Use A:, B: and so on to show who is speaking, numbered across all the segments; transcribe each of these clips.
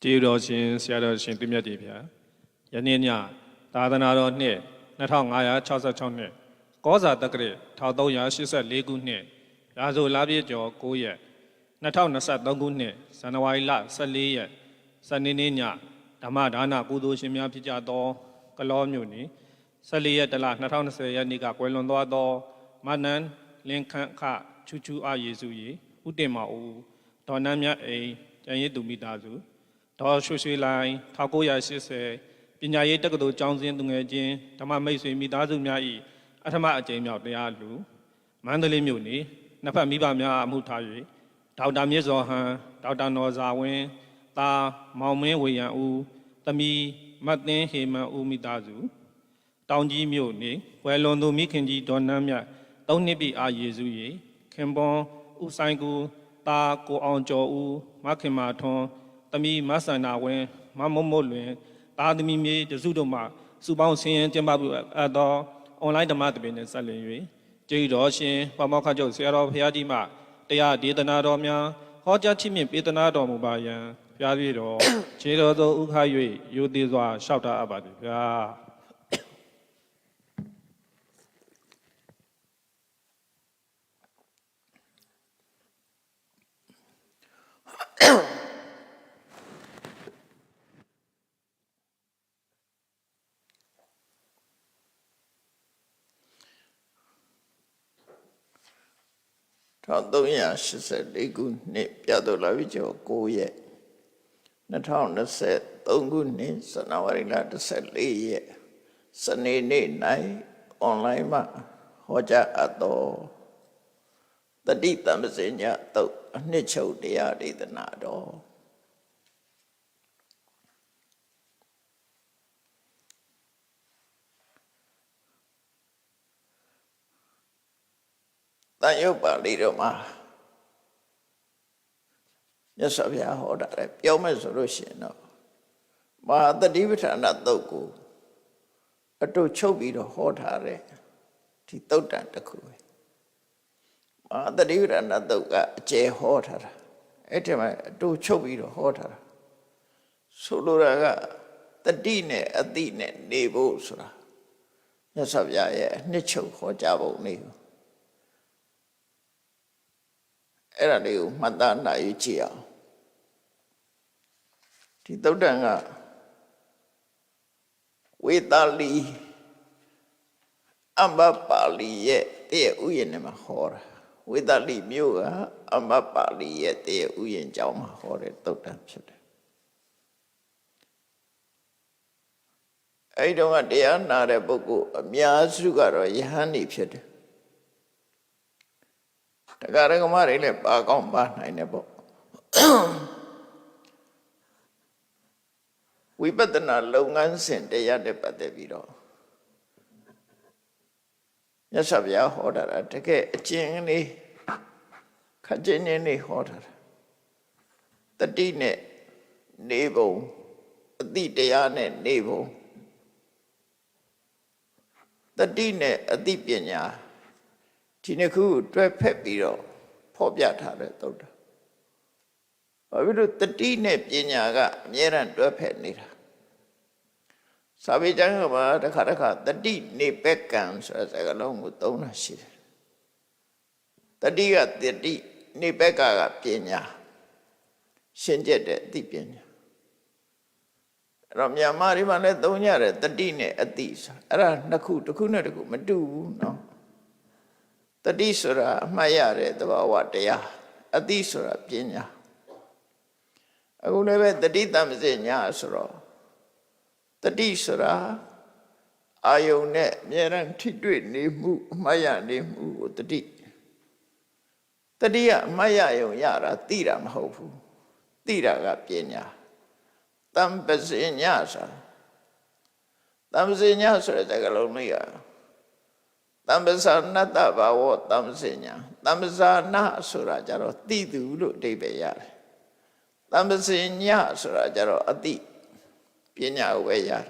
A: ကျေးတော်ရှင်ဆရာတော်ရှင်သူမြတ်ကြီးဗျာယနေ့ညသာသနာတော်နှစ်2566နှစ်ကောဇာတက္ကရာ1384ခုနှစ်ရာဇိုလပြည့်ကျော်9ရက်2023ခုနှစ်ဇန်နဝါရီလ14ရက်စနေနေ့ညဓမ္မဒါနကုသိုလ်ရှင်များဖြစ်ကြသောကလောမြို့နယ်14ရက်တလ2020ရက်နေ့ကကွယ်လွန်သွားသောမနန်းလင်းခန့်ခချူချူအားယေစုကြီးဥတင်မဦးဒေါ်နန်းမြတ်အိမ်ကျန်ရည်သူမိသားစုဒေါ်ရွှေရွှေလိုင်း1980ပညာရေးတက္ကသိုလ်ကျောင်းစဉ်သူငယ်ချင်းဓမ္မမိတ်ဆွေမိသားစုများ၏အထမအကျဉ်းမြောက်တရားလူမန္တလေးမြို့နယ်နှစ်ဖက်မိဘများအမှုထား၍ဒေါက်တာမြင့်စောဟန်ဒေါက်တာနော်ဇာဝင်းတာမောင်မင်းဝေယံဦးသမီးမတ်သင်းဟေမန်ဦးမိသားစုတောင်ကြီးမြို့နယ်ဝယ်လွန်သူမိခင်ကြီးဒေါ်နန်းမြတ်3နှစ်ပြည့်အားယေစု၏ခင်ပွန်ဦးဆိုင်ကူတာကိုအောင်ကျော်ဦးမခင်မာထွန်းသမီးမဆန္ဒဝင်းမမုံမို့လွင်တာသမီးမြေတစုတို့မှစုပေါင်းဆင်းရဲကျင်းပပြုအပ်သောအွန်လိုင်းဓမ္မသဘင်နှင့်ဆက်လျင်၍ကျေးတော်ရှင်ပမောက္ခချုပ်ဆရာတော်ဘုရားကြီးမှတရားဒေသနာတော်များဟောကြားချီးမြှင့်ပေးသနာတော်မူပါယံဘုရားကြီးတော်ခြေတော်သို့ဥခ၍ရိုသေစွာလျှောက်ထားအပ်ပါသည်ဗျာ
B: 1384ခုနှစ်ပြတ်တော်လာပြီကျော်9ရက်2023ခုနှစ်ဇန်နဝါရီလ14ရက်စနေနေ့၌အွန်လိုင်းမှာဟောကြားအပ်သောတတိတမ္ပစညသုတ်အနှစ်ချုပ်တရားဒေသနာတော်တန်ရုပ်ပါဠိတော်မှာမြတ်စွာဘုရားဟောတာလေပြောမယ်ဆိုလို့ရှိရင်တော့မဟာတတိပဋ္ဌာန်သုတ်ကိုအတူချုပ်ပြီးတော့ဟောထားတဲ့ဒီသုတ်တန်တစ်ခုပဲမဟာတတိပဋ္ဌာန်သုတ်ကအကျယ်ဟောထားတာအဲ့ဒီမှာအတူချုပ်ပြီးတော့ဟောထားတာဆိုလိုတာကတတိနဲ့အတိနဲ့နေဖို့ဆိုတာမြတ်စွာဘုရားရဲ့အနှစ်ချုပ်ဟောကြားပုံလေးအဲ့ဒါလေးကိုမှတ်သားနိုင်ကြည့်အောင်ဒီသုတ်တန်ကဝေသာလီအမ္ဘပါဠိရဲ့တရားဥယျာဉ်နဲ့မှာဟောတာဝေသာလီမြို့ကအမ္ဘပါဠိရဲ့တရားဥယျာဉ်ကျောင်းမှာဟောတဲ့သုတ်တန်ဖြစ်တယ်အဲ့ဒီတော့ကတရားနာတဲ့ပုဂ္ဂိုလ်အများစုကတော့ယဟန်နေဖြစ်တယ်တရားရကမတွေလည်းပါကောင်းပါနိုင်တယ်ပေါ့ဝိပဿနာလုပ်ငန်းစဉ်တရားနဲ့ပတ်သက်ပြီးတော့မြတ်စွာဘုရားဟောတာတကယ်အကျဉ်းလေးခက်ချင်းချင်းလေးဟောတာတတိနဲ့နေပုံအတိတရားနဲ့နေပုံတတိနဲ့အတိပညာဒီနှစ်ခုတွဲဖက်ပြီးတော့ဖော်ပြထားတဲ့သုတ်တာဘာဖြစ်လို့တတိနဲ့ပညာကအမြဲတမ်းတွဲဖက်နေတာစာပေကျမ်းကမှာတစ်ခါတတိနေပက်ကံဆိုတဲ့စကားလုံးကိုသုံးတာရှိတယ်တတိကတတိနေပက်ကကပညာရှင်းကျက်တဲ့အသိပညာအဲ့တော့မြန်မာတွေမှာလည်းသုံးကြတယ်တတိနဲ့အသိဆိုအဲ့ဒါနှစ်ခုတစ်ခုနဲ့တစ်ခုမတူဘူးနော်တတိဆိုတာအမှတ်ရတဲ့သဘာဝတရားအတိဆိုတာပညာအခုလည်းပဲတတိတမ္ပစညဆိုတော့တတိဆိုတာအာယုန်နဲ့အမြဲတမ်းထိတွေ့နေမှုအမှတ်ရနေမှုကိုတတိကအမှတ်ရယုံရတာသိတာမဟုတ်ဘူးသိတာကပညာတမ္ပစညဆိုတာတမ္ပစညဆိုတဲ့စကားလုံးလေးကတမ္ပဇာနတ္တဘာဝတမ္ပစညာတမ္ပဇာနာဆိုတာကြတော့သိသူလို့အဓိပ္ပာယ်ရတယ်တမ္ပစညာဆိုတာကြတော့အသိပညာကိုပဲရတယ်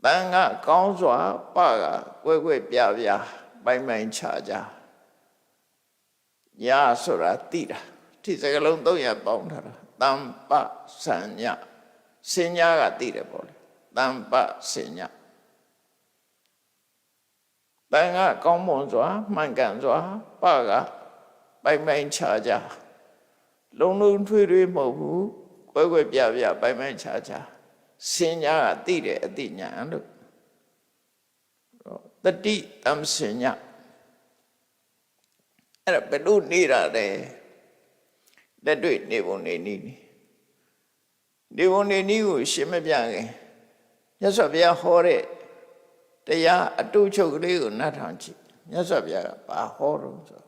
B: တန်ကကောင်းစွာပကကွဲပြပြပိုင်ခြားကြညာဆိုတာသိတာဒီစကားလုံး300ပေါင်းထားတာတ တမ္ပစဉ္ညစဉ္ညာကသိတယ်ပေါ့လေတမ္ပစဉ္ညတန်ကကောင်းမွန်စွာမှန်ကန်စွာပကပိုင်ပိုင်ခြားခြားလုံးလုံးထွေးထွေးမဟုတ်ဘူးကွဲကွဲပြားပြားပိုင်ပိုင်ခြားခြားစဉ္ညာကသိတယ်အသိဉာဏ်လို့တတိတမ္စဉ္ညအဲ့ဒါဘယ်လိုနေရလဲလက်တွေ့နေပုံနေနည်းနေပုံနေနည်းကိုရှင်းမပြခင်မြတ်စွာဘုရားဟောတဲ့တရားအတူချုပ်ကလေးကိုနားထောင်ကြည့်မြတ်စွာဘုရားကဘာဟောတော့ဆို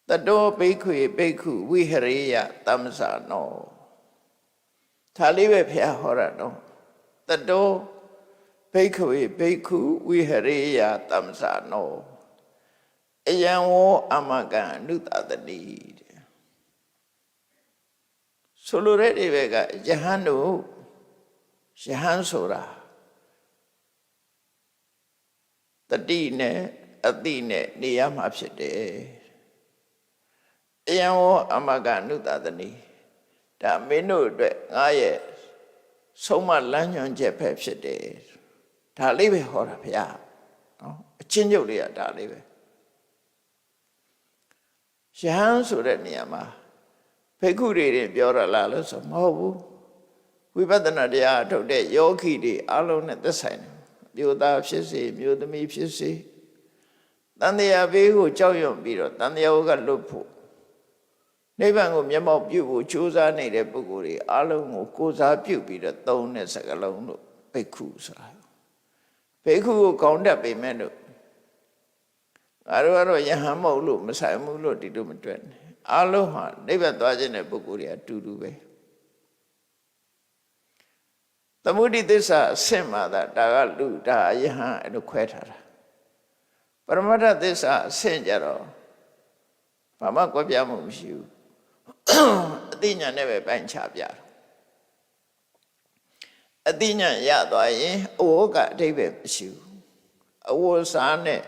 B: တတောဘိက္ခွေဘိက္ခုဝိဟရေယတမ္မစာနောဒါလေးပဲဘုရားဟောတာနော်တတောဘိက္ခွေဘိက္ခုဝိဟရေယတမ္မစာနောအယံဝောအမကံအနုတတတိဆိုလိုတဲ့ဒီဘက်ကယဟန်တို့ယဟန်ဆိုတာတတိနဲ့အတိနဲ့နေရမှာဖြစ်တယ်အယံဝောအမကအနုတတတိဒါမင်းတို့အတွက်ငါရဲ့ဆုံးမလမ်းညွှန်ချက်ပဲဖြစ်တယ်ဒါလေးပဲဟောတာဗျာနော်အချင်းချုပ်လေးကဒါလေးပဲယဟန်ဆိုတဲ့နေရာမှာဘိက္ခုတွေပြောရလားလို့ဆိုမဟုတ်ဘူးဝိပဿနာတရားထုတ်တဲ့ယောဂီတွေအလုံးနဲ့သက်ဆိုင်တယ်မြို့သားဖြစ်စေမြို့သမီးဖြစ်စေတန်တရားဘေးကိုကြောက်ရွံ့ပြီးတော့တန်တရားကလွတ်ဖို့နိဗ္ဗာန်ကိုမျက်မှောက်ပြုဖို့ကြိုးစားနေတဲ့ပုဂ္ဂိုလ်တွေအလုံးကိုကိုးစားပြုပြီးတော့သုံးတဲ့စကားလုံးလို့ဘိက္ခုဆိုတာဘိက္ခုကိုကောင်းတတ်ပေမဲ့လို့ငါတို့ကတော့ယဟန်မဟုတ်လို့မဆိုင်ဘူးလို့ဒီလိုမတွေ့နဲ့အလုံးဟာနိဗ္ဗာန်သွားခြင်းတဲ့ပုဂ္ဂိုလ်တွေအတူတူပဲသမုဒိသစ္စာအဆင့်မှာဒါကလူဒါယဟန်အဲ့လိုခွဲထားတာပရမတ္ထသစ္စာအဆင့်ကြတော့ဘာမှကွဲပြားမှုမရှိဘူးအသိဉာဏ်နဲ့ပဲပိုင်းခြားပြတာအသိဉာဏ်ရသွားရင်အဝတ်ကအဓိပ္ပာယ်မရှိဘူးအဝတ်စားနဲ့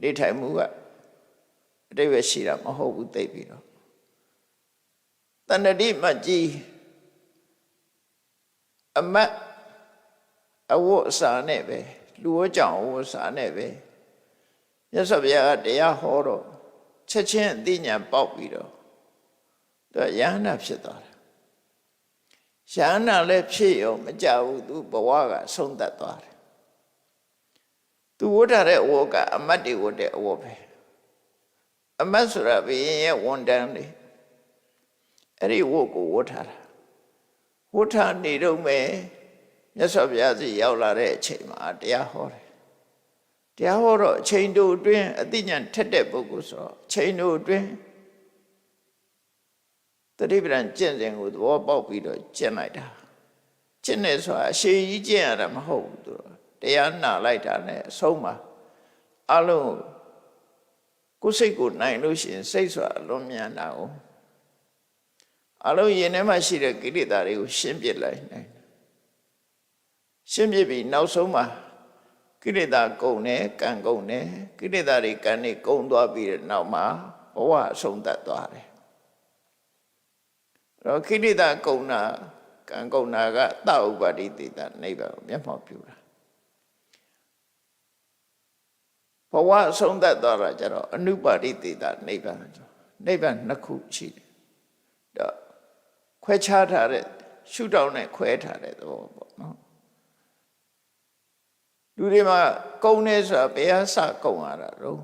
B: နေထိုင်မှုကအဓိပ္ပာယ်ရှိတာမဟုတ်ဘူးသိပြီးတော့တဏှတိမကြီးအမတ်အဝတ်အစားနဲ့ပဲလူဝကြောင့်အဝတ်အစားနဲ့ပဲမြတ်စွာဘုရားကတရားဟောတော့ချက်ချင်းအသိဉာဏ်ပေါက်ပြီးတော့သူယဟန္တာဖြစ်သွားတာယဟန္တာလည်းဖြစ်ရောမကြဘူးသူဘဝကဆုံးသက်သွားတယ်သူဝတ်ထားတဲ့အဝတ်ကအမတ်တွေဝတ်တဲ့အဝတ်ပဲအမတ်ဆိုတာဘုရင်ရဲ့ဝန်တန်းလေအဲ့ဒီဝတ်ကိုဝတ်ထားတာဝတ်ထားနေတော့မယ်မြတ်စွာဘုရားစီရောက်လာတဲ့အချိန်မှာတရားဟောတယ်တရားဟောတော့အချိန်တို့အတွင်းအသိဉာဏ်ထက်တဲ့ပုဂ္ဂိုလ်ဆိုတော့အချိန်တို့အတွင်းတတိပဒံကျင့်စဉ်ကိုသဘောပေါက်ပြီးတော့ကျင့်လိုက်တာကျင့်နေဆိုတာအရှိကြီးကျင့်ရတာမဟုတ်ဘူးသူတရားနာလိုက်တာနဲ့အဆုံးမှာအလုံးကိုယ်စိတ်ကိုနိုင်လို့ရှိရင်စိတ်ဆိုတာအလွန်မြန်တာ哦အလုံးရင်ထဲမှာရှိတဲ့ကိလေသာတွေကိုရှင်းပြလိုက်နိုင်ရှင်းပြပြီးနောက်ဆုံးမှာကိလေသာကုန်တယ်ကံကုန်တယ်ကိလေသာတွေကံတွေကုန်သွားပြီးတဲ့နောက်မှာဘဝအဆုံးသတ်သွားတယ်တော့ကိလေသာကုန်တာကံကုန်တာကသဥပါတိတေတာနိဗ္ဗာန်ကိုမျက်မှောက်ပြုတာဘဝအဆုံးသတ်သွားတာကြတော့အနုပါတိတေတာနိဗ္ဗာန်နိဗ္ဗာန်နှစ်ခုရှိတယ်တော့ခွဲခြားထားတဲ့ရှုထောင့်နဲ့ခွဲထားတဲ့သဘောပေါ့နော်လူတွေမှာကုံနေဆိုတာဘယ်ဟာစကုံရတာတော့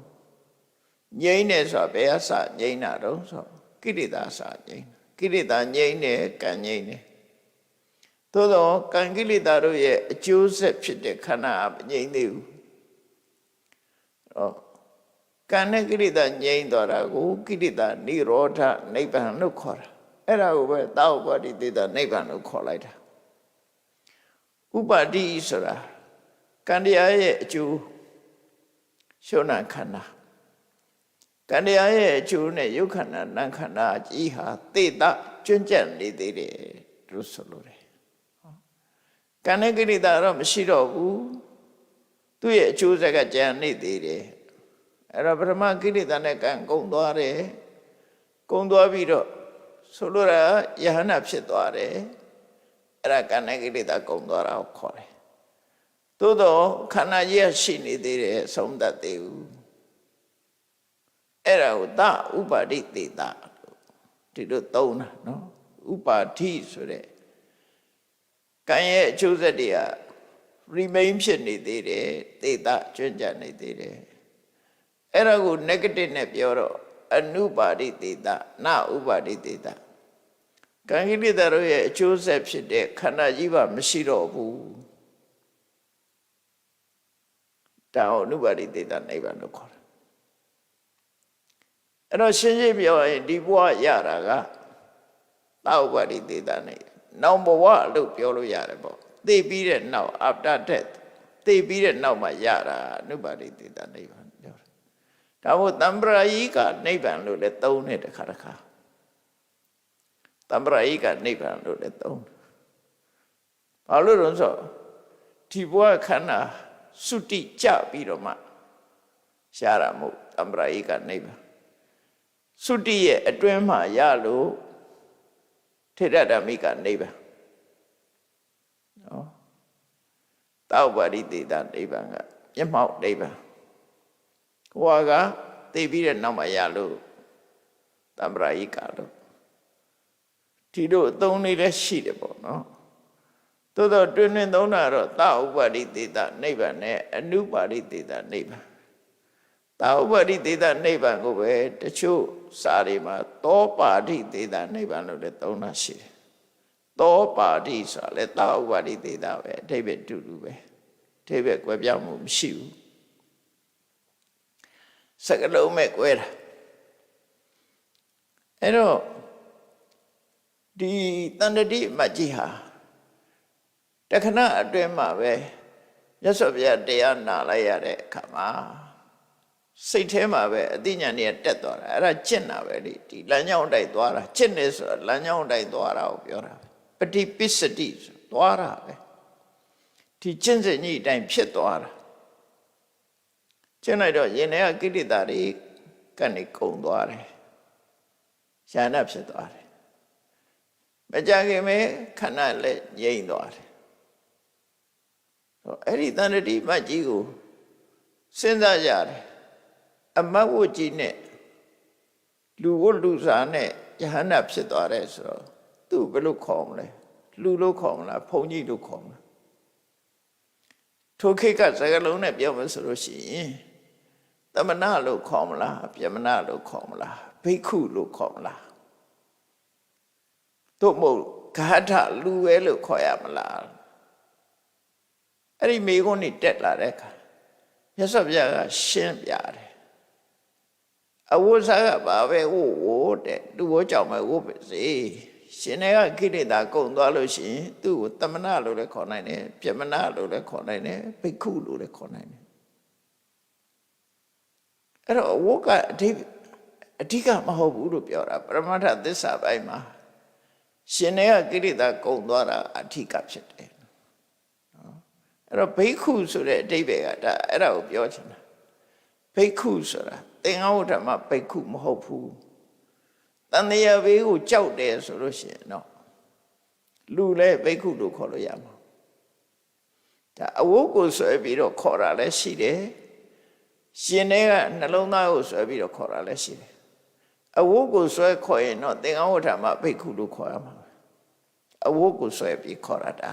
B: ငြိမ့်နေဆိုတာဘယ်ဟာစငြိမ့်တာတော့ဆိုကိလေသာစငြိမ့်ကိလေသာငြိမ့်နေကံငြိမ့်နေသို့တော့ကံကိလေသာတို့ရဲ့အကျိုးဆက်ဖြစ်တဲ့ခန္ဓာမငြိမ့်သေးဘူးကံနဲ့ကိလေသာငြိမ့်သွားတာကိုကိလေသာនិရောဓနိဗ္ဗာန်လို့ခေါ်တာအဲ့ဒါကိုပဲသာဥပါတိတေတာနိဗ္ဗာန်လို့ခေါ်လိုက်တာဥပါတိဆိုတာကံတရားရဲ့အကျိုးရှုနာခန္ဓာကံတရားရဲ့အကျိုးနဲ့ယုတ်ခန္ဓာနံခန္ဓာကြီးဟာသေတကျွန့်ကျက်နေသေးတယ်လို့ဆိုလိုတယ်ကံနဲ့ကိလေသာတော့မရှိတော့ဘူးသူ့ရဲ့အကျိုးဆက်ကကြံနေသေးတယ်အဲ့တော့ပထမကိလေသာနဲ့ကံကုန်သွားတယ်ကုန်သွားပြီးတော့ ဆိုလိုတာယဟနာဖြစ်သွားတယ်အဲ့ဒါကဏ္ဍကိလေသာကုန်သွားတာကိုခေါ်တယ်သို့တော့ခန္ဓာကြီးကရှိနေသေးတယ်ဆုံးတတ်သေးဘူးအဲ့ဒါကိုသဥပါတိသေတာဒီလိုသုံးတာနော်ဥပါတိဆိုတဲ့ကံရဲ့အကျိုးဆက်တွေက remain ဖြစ်နေသေးတယ်သေတာကျွန့်ကြနေသေးတယ်အဲ့ဒါကို negative နဲ့ပြောတော့အနုပါတိသေတာနဥပါတိသေတာကံကိလေသာတို့ရဲ့အကျိုးဆက်ဖြစ်တဲ့ခန္ဓာကြီးပါမရှိတော့ဘူးဒါကိုအနုပါတိသေတာနိဗ္ဗာန်လို့ခေါ်တယ်အဲ့တော့ရှင်းရှင်းပြောရင်ဒီဘဝရတာကသဥပါတိသေတာနိဗ္ဗာန်နောင်ဘဝလို့ပြောလို့ရတယ်ပေါ့သိပြီးတဲ့နောက် after death သိပြီးတဲ့နောက်မှရတာအနုပါတိသေတာနိဗ္ဗာန်ပြောတယ်ဒါမို့တမ္ပရာယိကနိဗ္ဗာန်လို့လည်းသုံးတဲ့တစ်ခါတစ်ခါတမ္ပရာယိကနိဗ္ဗာန်လို့လည်းသုံးဘာလို့လဲဆိုဒီဘဝခန္ဓာစုတိကြပြီးတော့မှရှားတာမဟုတ်တမ္ပရာယိကနိဗ္ဗာန်စုတိရဲ့အတွင်းမှာရလို့ထေရဓမ္မိကနိဗ္ဗာန်နော်တောက်ပါတိသေတာနိဗ္ဗာန်ကမျက်မှောက်နိဗ္ဗာန်ဟိုကသိပြီးတဲ့နောက်မှာရလို့တမ္ပရာယိကလို့ဒီတို့အသုံးလေးလည်းရှိတယ်ပေါ့နော်သို့တော့တွင်တွင်သုံးတာတော့သဥပါတိသေတာနိဗ္ဗာန်နဲ့အနုပါတိသေတာနိဗ္ဗာန်သဥပါတိသေတာနိဗ္ဗာန်ကိုပဲတချို့စာတွေမှာသောပါတိသေတာနိဗ္ဗာန်လို့လည်းသုံးတာရှိတယ်သောပါတိဆိုတာလည်းသဥပါတိသေတာပဲအဓိပ္ပာယ်တူတူပဲအဓိပ္ပာယ်ကွဲပြားမှုမရှိဘူးစကလုံးမဲ့ကွဲတာအဲ့တော့ဒီတဏ္ဍတိမကြီးဟာတခဏအတွင်းမှာပဲမြတ်စွာဘုရားတရားနာလိုက်ရတဲ့အခါမှာစိတ်ထဲမှာပဲအသိဉာဏ်ကြီးတက်သွားတာအဲ့ဒါကျင့်တာပဲလေဒီလမ်းကြောင်းတိုက်သွားတာကျင့်နေဆိုတော့လမ်းကြောင်းတိုက်သွားတာကိုပြောတာပฏิပစ္စတိဆိုသွားတာပဲဒီကျင့်စဉ်ကြီးအတိုင်းဖြစ်သွားတာကျင့်လိုက်တော့ယင်ထဲကကိလေသာတွေကနေကုန်သွားတယ်ဉာဏ်ဖြစ်သွားတယ်မကြခင်ပဲခန္ဓာလည်းငြိမ့်သွားတယ်အဲ့ဒီတဏ္ဍတိမကြီးကိုစဉ်းစားရတယ်အမတ်ဝတ်ကြီးနဲ့လူဝတ်လူစားနဲ့ယဟန္တာဖြစ်သွားတယ်ဆိုတော့သူ့ဘယ်လိုခေါ်မလဲလူလို့ခေါ်မလားဘုန်းကြီးလို့ခေါ်မလားထိုခေတ်ကစကားလုံးနဲ့ပြောမယ်ဆိုလို့ရှိရင်သမဏလို့ခေါ်မလားပြမဏလို့ခေါ်မလားဘိက္ခုလို့ခေါ်မလားတို့မို့ဂဟထလူပဲလို့ခေါ်ရမလားအဲ့ဒီမိကုန်းနေတက်လာတဲ့အခါမြတ်စွာဘုရားကရှင်းပြတယ်အဝိဇ္ဇာကဘာပဲဝို့တဲ့လူဝကြောင့်ပဲဝို့ပဲစေရှင်တွေကကိလေသာကုန်သွားလို့ရှိရင်သူ့ကိုတမဏလို့လည်းခေါ်နိုင်တယ်ပြမဏလို့လည်းခေါ်နိုင်တယ်ဘိက္ခုလို့လည်းခေါ်နိုင်တယ်အဲ့တော့ဝို့ကအဓိကမဟုတ်ဘူးလို့ပြောတာပရမတ္ထသစ္စာပိုင်းမှာရှင်တွေကကိလေသာကုန်သွားတာအဓိကဖြစ်တယ်နော်အဲ့တော့ဘိက္ခုဆိုတဲ့အဓိပ္ပာယ်ကဒါအဲ့ဒါကိုပြောချင်တာဘိက္ခုဆိုတာသင်္ဃဝတ္ထမဘိက္ခုမဟုတ်ဘူးတန်တရားဘေးကိုကြောက်တယ်ဆိုလို့ရှိရင်တော့လူလည်းဘိက္ခုလို့ခေါ်လို့ရမှာဒါအဝတ်ကိုဆွဲပြီးတော့ခေါ်တာလည်းရှိတယ်ရှင်တွေကနှလုံးသားကိုဆွဲပြီးတော့ခေါ်တာလည်းရှိတယ်အဝတ်ကိုဆွဲခေါ်ရင်တော့သင်္ဃဝတ္ထမဘိက္ခုလို့ခေါ်ရမှာအဝတ်ကိုဆွဲပြီးခေါ်ရတာ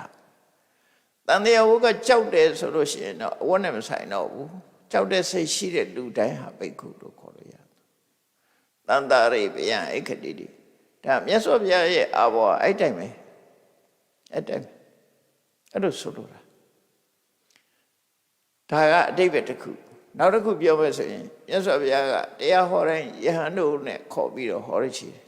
B: တန်တရားဝတ်ကကြောက်တယ်ဆိုလို့ရှိရင်တော့အဝတ်နဲ့မဆိုင်တော့ဘူးကြောက်တဲ့စိတ်ရှိတဲ့လူတိုင်းဟာဘိက္ခုလို့ခေါ်လို့ရတယ်တန်တာရိဗျံဧကတိတိဒါမြတ်စွာဘုရားရဲ့အာဘောအဲ့တိုင်းပဲအဲ့တိုင်းအဲ့လိုဆိုလို့ဒါကအတိပ္ပယ်တစ်ခုနောက်တစ်ခုပြောမယ်ဆိုရင်မြတ်စွာဘုရားကတရားဟောတိုင်းယဟန်တို့နဲ့ခေါ်ပြီးတော့ဟောရချီတယ်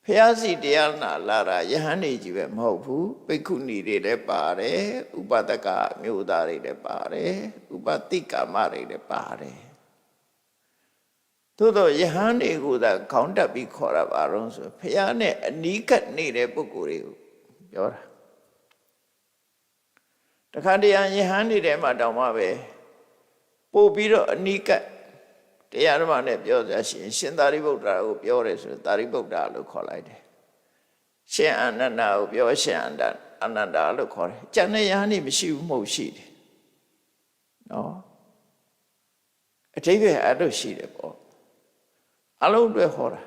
B: ဘုရားစီတရားနာလာတာယဟန်နေကြီးပဲမဟုတ်ဘူးဘိက္ခုနီတွေလည်းပါတယ်ဥပဒကမျိုးသားတွေလည်းပါတယ်ဥပတိကာမတွေလည်းပါတယ်သို့တော့ယဟန်တွေကိုသာခေါင်းတက်ပြီးခေါ်တာပါတော့ဆိုဘုရားနဲ့အနီးကပ်နေတဲ့ပုဂ္ဂိုလ်တွေကိုပြောတာတခါတည်းယဟန်တွေထဲမှာတောင်မှပဲပို့ပြီးတော့အနီးကပ်တရားဓမ္မနဲ့ပြောကြရှင်ရှင်သာရိပုတ္တရာကိုပြောတယ်ဆိုတော့သာရိပုတ္တရာလို့ခေါ်လိုက်တယ် ရှင်အနန္ဒာကိုပြောရှင်အနန္ဒာလို့ခေါ်တယ်ကျန်တဲ့ယဟန်นี่မရှိဘူးမဟုတ်ရှိတယ်နော်အတိပ္ပယ်အဲ့လိုရှိတယ်ပေါ့အလုံးတွေဟောတာ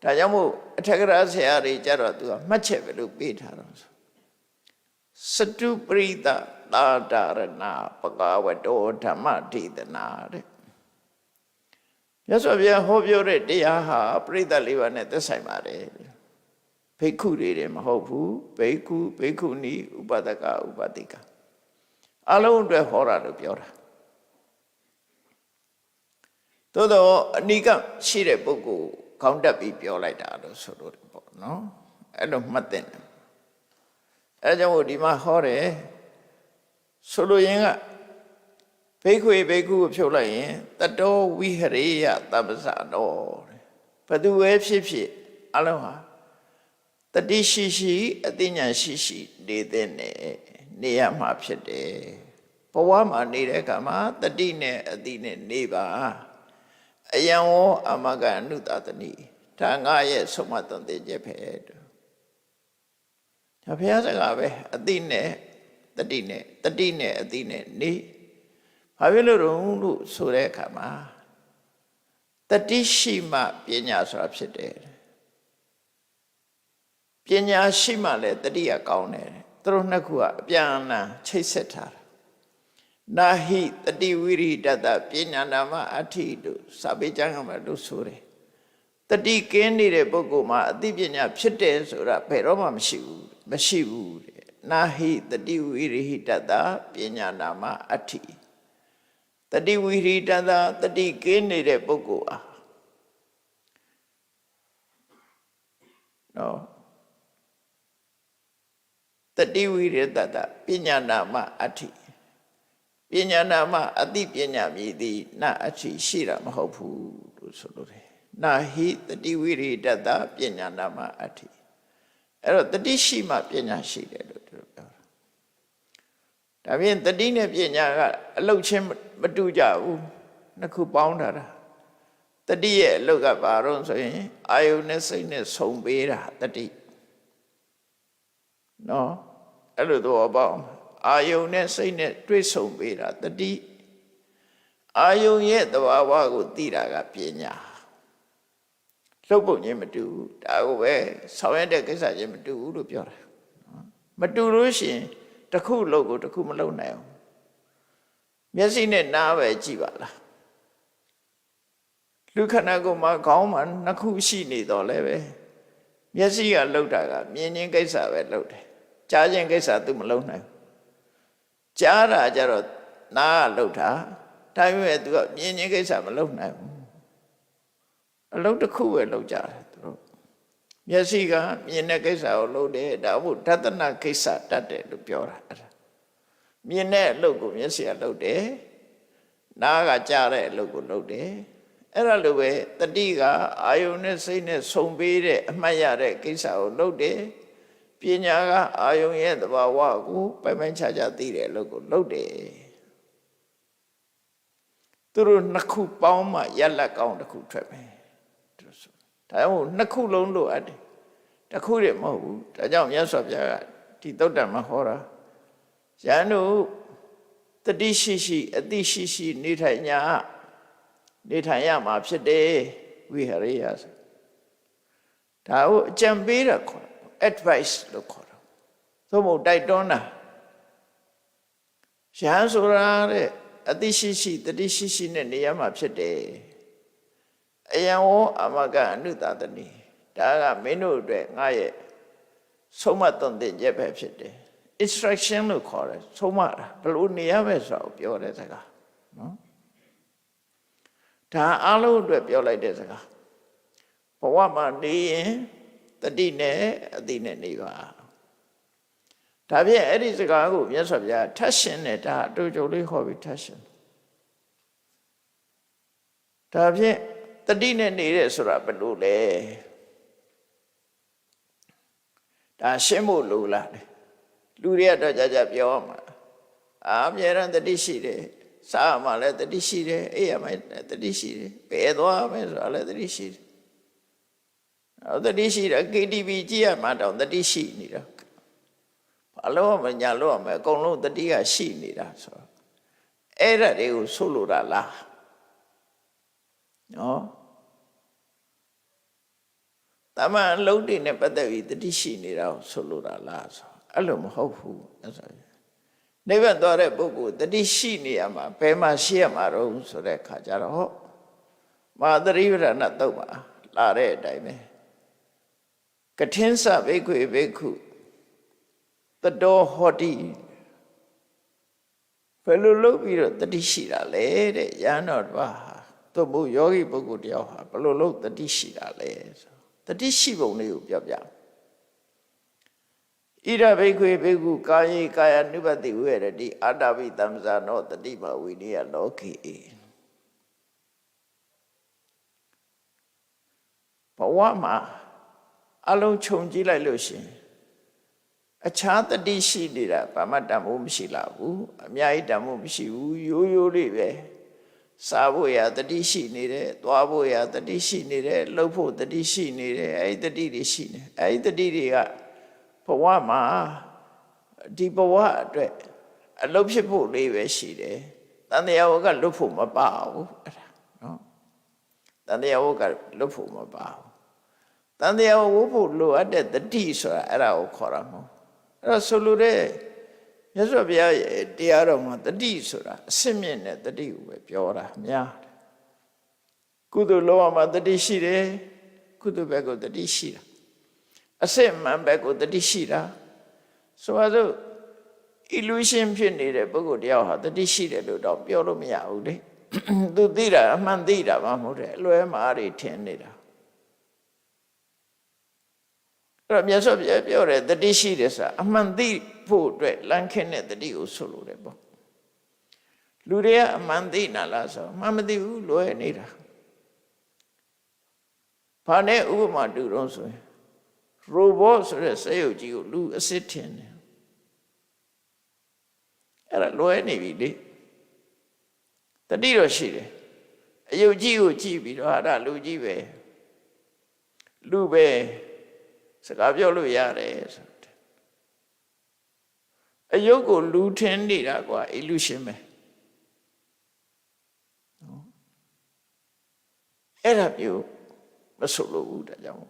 B: ဒါကြောင့်မို့အထက်ကရာဆရာတွေကြတော့သူကမှတ်ချက်ပဲလို့ပေးထားတော့စတုပရိသသာဒရဏပကဝတောဓမ္မဒေသနာတဲ့မြတ်စွာဘုရားဟောပြောတဲ့တရားဟာပရိသတ်လေးပါးနဲ့သက်ဆိုင်ပါတယ်ဘိက္ခုတွေမဟုတ်ဘူးဘိက္ခုဘိက္ခုနီဥပဒကဥပတိကအလုံးအတွက်ဟောတာလို့ပြောတာသို့တော့အနိကရှိတဲ့ပုဂ္ဂိုလ်ခေါင်းတက်ပြီးပြောလိုက်တာလို့ဆိုလို့ပေါ့နော်အဲ့လိုမှတ်တဲ့အဲကြောင့်မို့ဒီမှာဟောတယ်ဆိုလိုရင်းကဘိက္ခုဘိက္ခုကိုဖြုတ်လိုက်ရင်တတောဝိဟရေယတပ္ပဇာတော်ဘသူပဲဖြစ်ဖြစ်အလုံးဟာတတိရှိရှိအသိဉာဏ်ရှိရှိနေတဲ့နေရမှာဖြစ်တယ်ဘဝမှာနေတဲ့အခါမှာတတိနဲ့အသိနဲ့နေပါအယံဝအမကအနုတတနိဒါငါရဲ့ဆုံးမသွန်သင်ချက်ပဲဒါဘုရားစကားပဲအသိနဲ့တတိနဲ့အသိနဲ့နေဘာဖြစ်လို့လို့ဆိုတဲ့အခါမှာတတိရှိမှပညာဆိုတာဖြစ်တယ်ပညာရှိမှလည်းတတိကကောင်းတယ်သူတို့နှစ်ခုကအပြန်အလှန်ချိတ်ဆက်ထားတာနာဟိတတိဝိရိတတပညာနာမအဋ္ဌိတို့စာပေကျမ်းကမှလို့ဆိုတယ်တတိကင်းနေတဲ့ပုဂ္ဂိုလ်မှာအသိပညာဖြစ်တယ်ဆိုတာဘယ်တော့မှမရှိဘူးတဲ့နာဟိတတိဝိရိတတပညာနာမအဋ္ဌိတတိဝိရိတတတတိကင်းနေတဲ့ပုဂ္ဂိုလ်အားနော်တတိဝိရိတတပညာနာမအဋ္ဌိပညာနာမအတိပညာမြည်သည်နာအဋ္ဌိရှိတာမဟုတ်ဘူးလို့ဆိုလို့တယ်နာဟိတတိဝိရိတတပညာနာမအဋ္ဌိအဲ့တော့တတိရှိမှပညာရှိတယ်လို့သူတို့ပြောတာဒါဖြင့်တတိနဲ့ပညာကအလုတ်ချင်းမတူကြဘူးနှစ်ခုပေါင်းထားတာတတိရဲ့အလုတ်ကဘာတော့ဆိုရင်အာယုန်နဲ့စိတ်နဲ့ဆုံပေးတာတတိနော်အဲ့လိုတော့ပေါ့အာယုန်နဲ့စိတ်နဲ့တွေ့ဆုံပေးတာတတိအာယုန်ရဲ့သဘာဝကိုသိတာကပညာလှုပ်ပုံချင်းမတူဘူးဒါကိုပဲဆောင်ရတဲ့ကိစ္စချင်းမတူဘူးလို့ပြောတာမတူလို့ရှိရင်တစ်ခုလှုပ်ကိုတစ်ခုမလှုပ်နိုင်အောင်မျက်စိနဲ့နားပဲကြည့်ပါလားလူခန္ဓာကိုယ်မှာခေါင်းမှာနှစ်ခုရှိနေတော့လည်းပဲမျက်စိကလှုပ်တာကမြင်ခြင်းကိစ္စပဲလှုပ်တယ်ကြားခြင်းကိစ္စသူမလှုပ်နိုင်ဘူးကြားတာကြတော့နားကလှုပ်တာဒါပေမဲ့သူကမြင်ခြင်းကိစ္စမလှုပ်နိုင်ဘူးအလုပ်တစ်ခုပဲလှုပ်ကြတယ်သူတို့မျက်စိကမြင်တဲ့ကိစ္စကိုလှုပ်တယ်ဒါမို့ဒသနကိစ္စတတ်တယ်လို့ပြောတာအဲ့ဒါမြင်တဲ့အလုပ်ကိုမျက်စိကလှုပ်တယ်နားကကြားတဲ့အလုပ်ကိုလှုပ်တယ်အဲ့ဒါလိုပဲတတိကအာယုန်နဲ့စိတ်နဲ့ဆုံပေးတဲ့အမှတ်ရတဲ့ကိစ္စကိုလှုပ်တယ်ပညာကအာယုန်ရဲ့သဘာဝကိုပိုင်ပိုင်ခြားခြားသိတဲ့အလုပ်ကိုလှုပ်တယ်သူတို့နှစ်ခုပေါင်းမှရလက်ကောင်းတစ်ခုထွက်မယ်ဒါကြောင့်နှစ်ခုလုံးလို့အပ်တယ်တစ်ခုတည်းမဟုတ်ဘူးဒါကြောင့်မြတ်စွာဘုရားကဒီသုတ္တံမှာဟောတာယန္တုတတိရှိရှိအတိရှိရှိနေထိုင်ရမှာဖြစ်တယ်ဝိဟရိယဆိုဒါကိုအကြံပေးတာခေါ်တာ advice လို့ခေါ်တာသို့မဟုတ်တိုက်တွန်းတာယဟန်ဆိုတာတဲ့အတိရှိရှိတတိရှိရှိနဲ့နေရမှာဖြစ်တယ်အယံဝအမကအနုတတနိဒါကမင်းတို့အတွက်ငါရဲ့ဆုံးမသွန်သင်ချက်ပဲဖြစ်တယ် instruction လို့ခေါ်တယ်ဆုံးမတာဘယ်လိုနေရမယ်ဆိုတော့ပြောတဲ့စကားနော်ဒါအားလုံးအတွက်ပြောလိုက်တဲ့စကားဘဝမှာနေရင်တတိနဲ့အတိနဲ့နေပါဒါဖြင့်အဲ့ဒီစကားကိုမြတ်စွာဘုရားထပ်ရှင်းတယ်ဒါအတူတူလေးဟောပြီးထပ်ရှင်းဒါဖြင့်တတိနဲ့နေတဲ့ဆိုတာဘယ်လိုလဲဒါရှင်းဖို့လိုလားလူတွေကတော့ကြပြောမှာအမြဲတမ်းတတိရှိတယ်စားမှလည်းတတိရှိတယ်အိပ်ရမှလည်းတတိရှိတယ်ဘယ်သွားမယ်ဆိုတာလည်းတတိရှိတယ် တတိရှိတာ KTV ကြည့်ရမှတော့တတိရှိနေတာဘာလို့မညာလို့မအကုန်လုံးတတိကရှိနေတာဆိုတော့အဲ့ဒါတွေကိုဆိုလိုတာလားနော်တမန်အလုံးတွေနဲ့ပတ်သက်ပြီးတတိရှိနေတာကိုဆိုလိုတာလားဆိုအဲ့လိုမဟုတ်ဘူးအဲ့ဆိုနိဗ္ဗာန်သွားတဲ့ပုဂ္ဂိုလ်တတိရှိနေရမှာဘယ်မှာရှိရမှာတော့ဆိုတဲ့ခါကျတော့မဟာသရိပဋ္ဌာန်တုတ်မှာလာတဲ့အတိုင်းပဲကထင်းစဘိက္ခွေဘိက္ခုတတောဟောတိဘယ်လိုလုပ်ပြီးတော့တတိရှိတာလဲတဲ့ယန္တော်ဘာသူ့ဘုယောဂီပုဂ္ဂိုလ်တယောက်ဟာဘယ်လိုလုပ်တတိရှိတာလဲဆိုတတိရှိပုံလေးကိုပြောပြဣဒဘိက္ခွေဘိက္ခုကာယေကာယ ानु ပတိဝေရတိအာတဝိတံဇာနောတတိမဝိနိယလောကေဘဝမှာအလုံးခြုံကြည့်လိုက်လို့ရှင်အခြားတတိရှိနေတာဘာမှတန်ဖို့မရှိလာဘူးအများကြီးတန်ဖို့မရှိဘူးရိုးရိုးလေးပဲစားဖို့ရတတိရှိနေတယ်သွားဖို့ရတတိရှိနေတယ်လှုပ်ဖို့တတိရှိနေတယ်အဲ့ဒီတတိတွေရှိနေအဲ့ဒီတတိတွေကဘဝမှာဒီဘဝအတွက်အလုပ်ဖြစ်ဖို့လေးပဲရှိတယ်တန်တရားဝကလွတ်ဖို့မပါဘူးအဲ့ဒါနော်တန်တရားဝကလွတ်ဖို့မပါဘူးတန်တရားဝဖို့လိုအပ်တဲ့တတိဆိုတာအဲ့ဒါကိုခေါ်တာမဟုတ်အဲ့ဒါဆိုလိုတဲ့မြတ်စွာဘုရားရဲ့တရားတော်မှာတတိဆိုတာအစစ်မြင့်တဲ့တတိကိုပဲပြောတာများတယ်ကုသိုလ်လောကမှာတတိရှိတယ်ကုသိုလ်ဘက်ကိုတတိရှိတာအစစ်မှန်ဘက်ကိုတတိရှိတာဆိုပါစို့ illusion ဖြစ်နေတဲ့ပုဂ္ဂိုလ်တယောက်ဟာတတိရှိတယ်လို့တော့ပြောလို့မရဘူးလေသူသိတာအမှန်သိတာမှမဟုတ်တယ်အလွဲမှားတွေထင်နေတာအဲ့တော့မြတ်စွာဘုရားပြောတယ်တတိရှိတယ်ဆိုတာအမှန်သိဖို့အတွက်လမ်းခင်းတဲ့တတိကိုဆိုလိုတယ်ပေါ့လူတွေကအမှန်သိနာလားဆိုမှမသိဘူးလွဲနေတာဘာနဲ့ဥပမာတူတော့ဆိုရင်ရိုဘောဆိုတဲ့စက်ရုပ်ကြီးကိုလူအစ်စ်ထင်တယ်အဲ့ဒါလွဲနေပြီလေတတိတော့ရှိတယ်အယုတ်ကြီးကိုကြည့်ပြီးတော့အဲ့ဒါလူကြီးပဲလူပဲစကားပြောလို့ရတယ်ဆိုအယုတ်ကိုလူထင်နေတာကွာ illusion ပဲနော်အဲ့ဒါမျိုးမဆိုလို့ဘူးဒါကြောင့်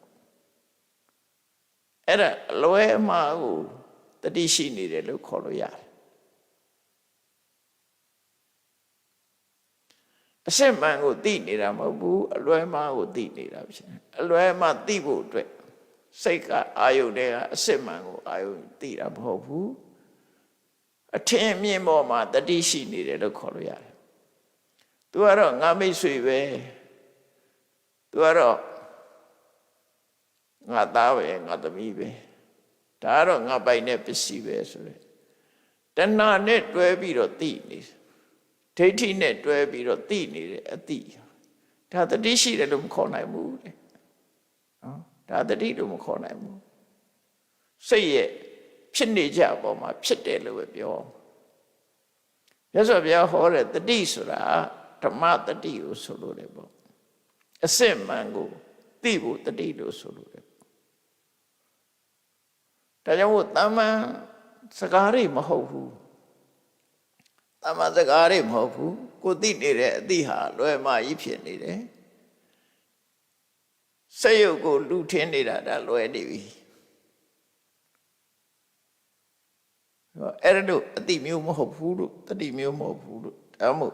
B: အဲ့ဒါအလွဲအမှားကိုတတိရှိနေတယ်လို့ခေါ်လို့ရတယ်အစစ်မှန်ကိုသိနေတာမဟုတ်ဘူးအလွဲမှားကိုသိနေတာဖြစ်အလွဲမှားသိဖို့အတွက်စိတ်ကအာယုန်တွေကအစစ်မှန်ကိုအာယုန်သိတာမဟုတ်ဘူးအထင်မြင်ပေါ်မှာတတိရှိနေတယ်လို့ခေါ်လို့ရတယ်သူကတော့ငါမိတ်ဆွေပဲသူကတော့ငါသားပဲငါသမီးပဲဒါကတော့ငါပိုင်တဲ့ပစ္စည်းပဲဆိုရယ်တဏှာနဲ့တွဲပြီးတော့သိနေဒိဋ္ဌိနဲ့တွဲပြီးတော့သိနေတယ်အသိဒါတတိရှိတယ်လို့မခေါ်နိုင်ဘူးတဲ့နော်ဒါတတိလို့မခေါ်နိုင်ဘူးစိတ်ရဲ့ဖြစ်နေကြအပေါ်မှာဖြစ်တယ်လို့ပဲပြောမြတ်စွာဘုရားဟောတဲ့တတိဆိုတာဓမ္မတတိကိုဆိုလို့တယ်ပေါ့အစစ်မှန်ကိုသိဖို့တတိလို့ဆိုလို့တယ်ဒါကြောင့်မို့တမန်စကားတွေမဟုတ်ဘူးတမန်စကားတွေမဟုတ်ဘူးကိုသိနေတဲ့အသိဟာလွယ်မှာကြီးဖြစ်နေတယ်စိတ်ရုပ်ကိုလူထင်းနေတာဒါလွယ်နေပြီအဲ့ဒါတို့အတိမျိုးမဟုတ်ဘူးလို့တတိမျိုးမဟုတ်ဘူးလို့ဒါမို့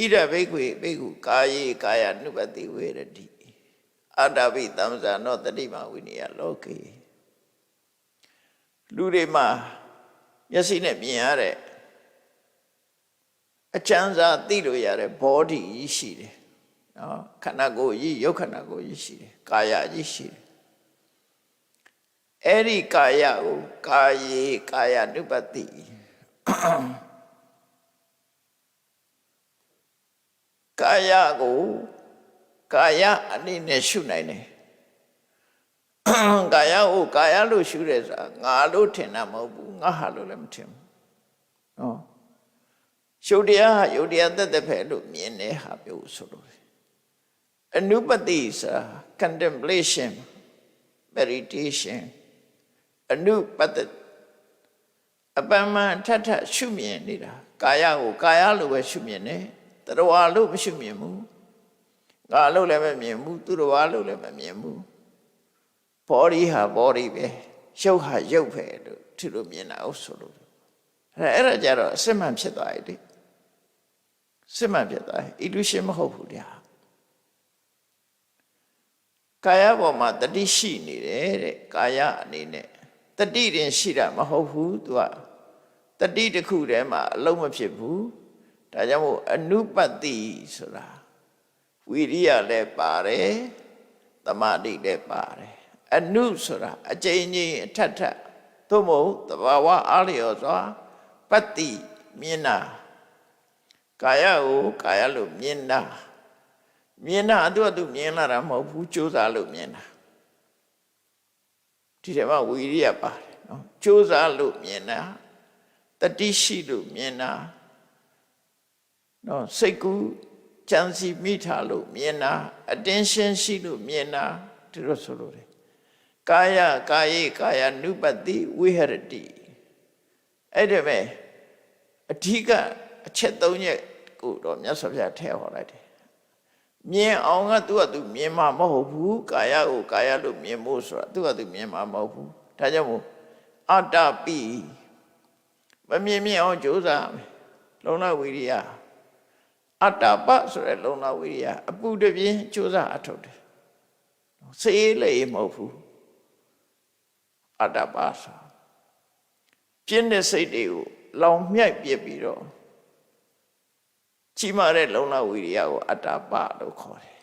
B: ဣဒဘိက္ခွေဘိက္ခုကာယေကာယ ानु ပတိဝေရတိအာတဝိတံဇာနောတတိမဝိနိယလောကေလူတွေမှာမျက်စိနဲ့မြင်ရတဲ့အကျဉ်းစားသိလို့ရတဲ့ body ကြီးရှိတယ်နော်ခန္ဓာကိုယ်ကြီးရုပ်ခန္ဓာကိုယ်ကြီးရှိတယ်ကာယကြီးရှိတယ်အဲ့ဒီကာယကိုကာယေကာယ ानु ပတိကာယကိုကာယအနေနဲ့ရှုနိုင်တယ်ကာယကိုကာယလို့ရှုတယ်ဆိုတာငါလို့ထင်တာမဟုတ်ဘူးငါဟာလို့လည်းမထင်ဘူးနော်ရှုတရားဟာယုတ်တရားသက်သက်ပဲလို့မြင်တဲ့ဟာမျိုးဆိုလို့anu ပတိဆိုတာ contemplation meditation အနုပတ္တအပမန်ထထရှုမြင်နေတာကာယကိုကာယလိုပဲရှုမြင်တယ်တရဝါလို့မရှုမြင်ဘူးငါလို့လည်းမမြင်ဘူးသူတော်ဘာလို့လည်းမမြင်ဘူး body ဟာ body ပဲရုပ်ဟာရုပ်ပဲလို့သူတို့မြင်တာဟုတ်ဆိုလို့အဲ့ဒါကြတော့အစစ်မှန်ဖြစ်သွားပြီစစ်မှန်ဖြစ်သွားပြီ illusion မဟုတ်ဘူးတရားကာယပေါ်မှာတတိရှိနေတယ်တဲ့ကာယအနေနဲ့တတိတင်ရှိတာမဟုတ်ဘူးသူကတတိတစ်ခုတည်းမှာအလုံးမဖြစ်ဘူးဒါကြောင့်မို့အနုပတ္တိဆိုတာဝိရိယလည်းပါတယ်သမာဓိလည်းပါတယ်အနုဆိုတာအကျဉ်းချင်းအထက်ထက်သို့မဟုတ်သဘာဝအားလျော်စွာပတ္တိမြင်တာကာယကိုကာယလို့မြင်တာသူမြင်လာတာမဟုတ်ဘူးကြိုးစားလို့မြင်တာဒီထဲမှာဝိရိယပါတယ်နော်ကြိုးစားလို့မြင်တာတတိရှိလို့မြင်တာနော်စိတ်ကူးကြံစီမိထားလို့မြင်တာ attention ရှိလို့မြင်တာဒီလိုဆိုလို့တယ်ကာယကာယေကာယ ानु ပတ္တိဝိဟရတိအဲ့ဒါပဲအဓိကအချက်၃ချက်ကိုတော့မြတ်စွာဘုရားထည့်ဟောလိုက်တယ်မြင်အောင်ကသူ့ဟာသူမြင်မှာမဟုတ်ဘူးကာယကိုကာယလို့မြင်ဖို့ဆိုတာသူ့ဟာသူမြင်မှာမဟုတ်ဘူးဒါကြောင့်မို့အတ္တပိမမြင်အောင်ကြိုးစားမယ်လုံလဝိရိယအတ္တပဆိုတဲ့လုံလဝိရိယအပူတပြင်းကြိုးစားအထုတ်တယ်စေးလေမဟုတ်ဘူးအတ္တပဆိုပြင်းတဲ့စိတ်တွေကိုလောင်မြိုက်ပြစ်ပြီးတော့ကြီးမားတဲ့လုံလဝိရိယကိုအတ္တပလို့ခေါ်တယ်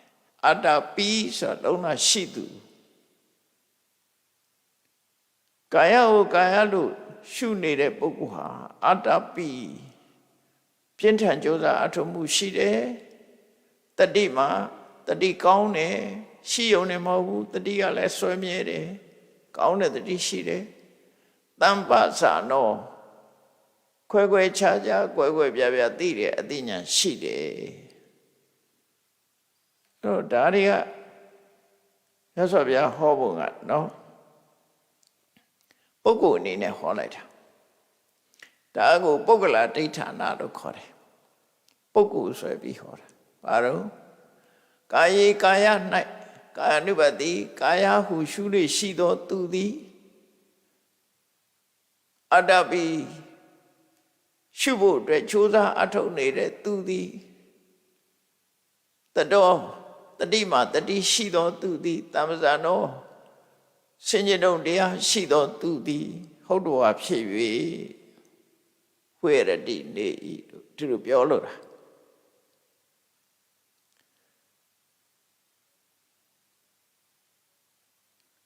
B: အတ္တပိဆိုလုံလရှိသူကာယကိုကာယလို့ရှုနေတဲ့ပုဂ္ဂိုလ်ဟာအတ္တပိပြင်းထန်ကြိုးစားအထုံမှုရှိတယ်တတိမှာတတိကောင်းတယ်ရှိုံနဲ့မဟုတ်ဘူးတတိကလည်းဆွဲမြဲတယ်ကောင်းတဲ့တတိရှိတယ်တမ္ပဇာနောခွဲခွဲခြားခြားကွဲကွဲပြားပြားသိတယ်အသိဉာဏ်ရှိတယ်တော့ဒါတွေကမြတ်စွာဘုရားဟောပုံကနော်ပုဂ္ဂိုလ်အနေနဲ့ဟောလိုက်တာဒါကိုပုဂ္ဂလာဋိဋ္ဌာနာလို့ခေါ်တယ်ပုဂ္ဂိုလ်ဆိုပြီးဟောတာဘာလို့ကာယေကာယ၌ကာယ ानु ပတ္တိကာယဟုရှုလေရှိသောသူသည်အတ္တပိရှုဖို့အတွက်ကြိုးစားအထောက်နေတဲ့သူသည်တတော်တတိမှာတတိရှိသောသူသည်တမ္ပဇာနောစဉ္ကြတုံတရားရှိသောသူသည်ဟုတ်တော်ဟာဖြစ်၍ဝိရတိနေ၏လို့ဒီလိုပြောလို့တာ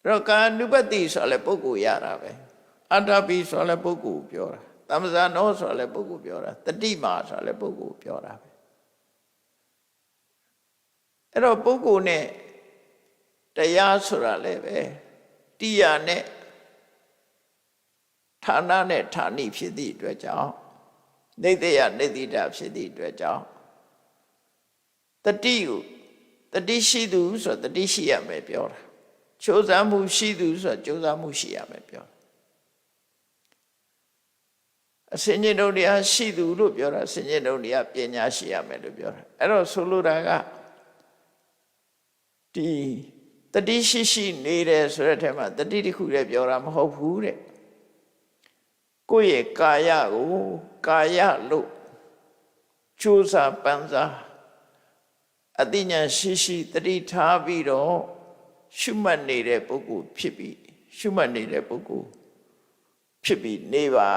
B: တော့ကာ ानु ပတ္တိဆိုလည်းပုဂ္ဂိုလ်ရတာပဲအတ္တပိဆိုလည်းပုဂ္ဂိုလ်ပြောတာတမ္ပဇာနောဆိုလည်းပုဂ္ဂိုလ်ပြောတာတတိမာဆိုလည်းပုဂ္ဂိုလ်ပြောတာပဲအဲ့တော့ပုဂ္ဂိုလ်နဲ့တရားဆိုတာလည်းပဲတိယနဲ့ဌာနနဲ့ဌာနိဖြစ်သည့်အတွက်ကြောင့်နေတယနေတိတာဖြစ်သည့်အတွက်ကြောင့်တတိကိုတတိရှိသူဆိုတတိရှိရမယ်ပြောတာကြိုးစားမှုရှိသူဆိုကြိုးစားမှုရှိရမယ်ပြောတာအစဉ္ညတုံတရားရှိသူလို့ပြောတာစဉ္ညတုံတရားပညာရှိရမယ်လို့ပြောတာအဲ့တော့ဆိုလိုတာကဒီတတိရှိနေတယ်ဆိုတဲ့ထဲမှာတတိတစ်ခုတည်းပြောတာမဟုတ်ဘူးတဲ့ကိုယ့်ရဲ့ကာယကိုကာယလို့ကြိုးစားပန်းစားအသိဉာဏ်ရှိတတိထားပြီးတော့ရှုမှတ်နေတဲ့ပုဂ္ဂိုလ်ဖြစ်ပြီးရှုမှတ်နေတဲ့ပုဂ္ဂိုလ်ဖြစ်ပြီးနေပါ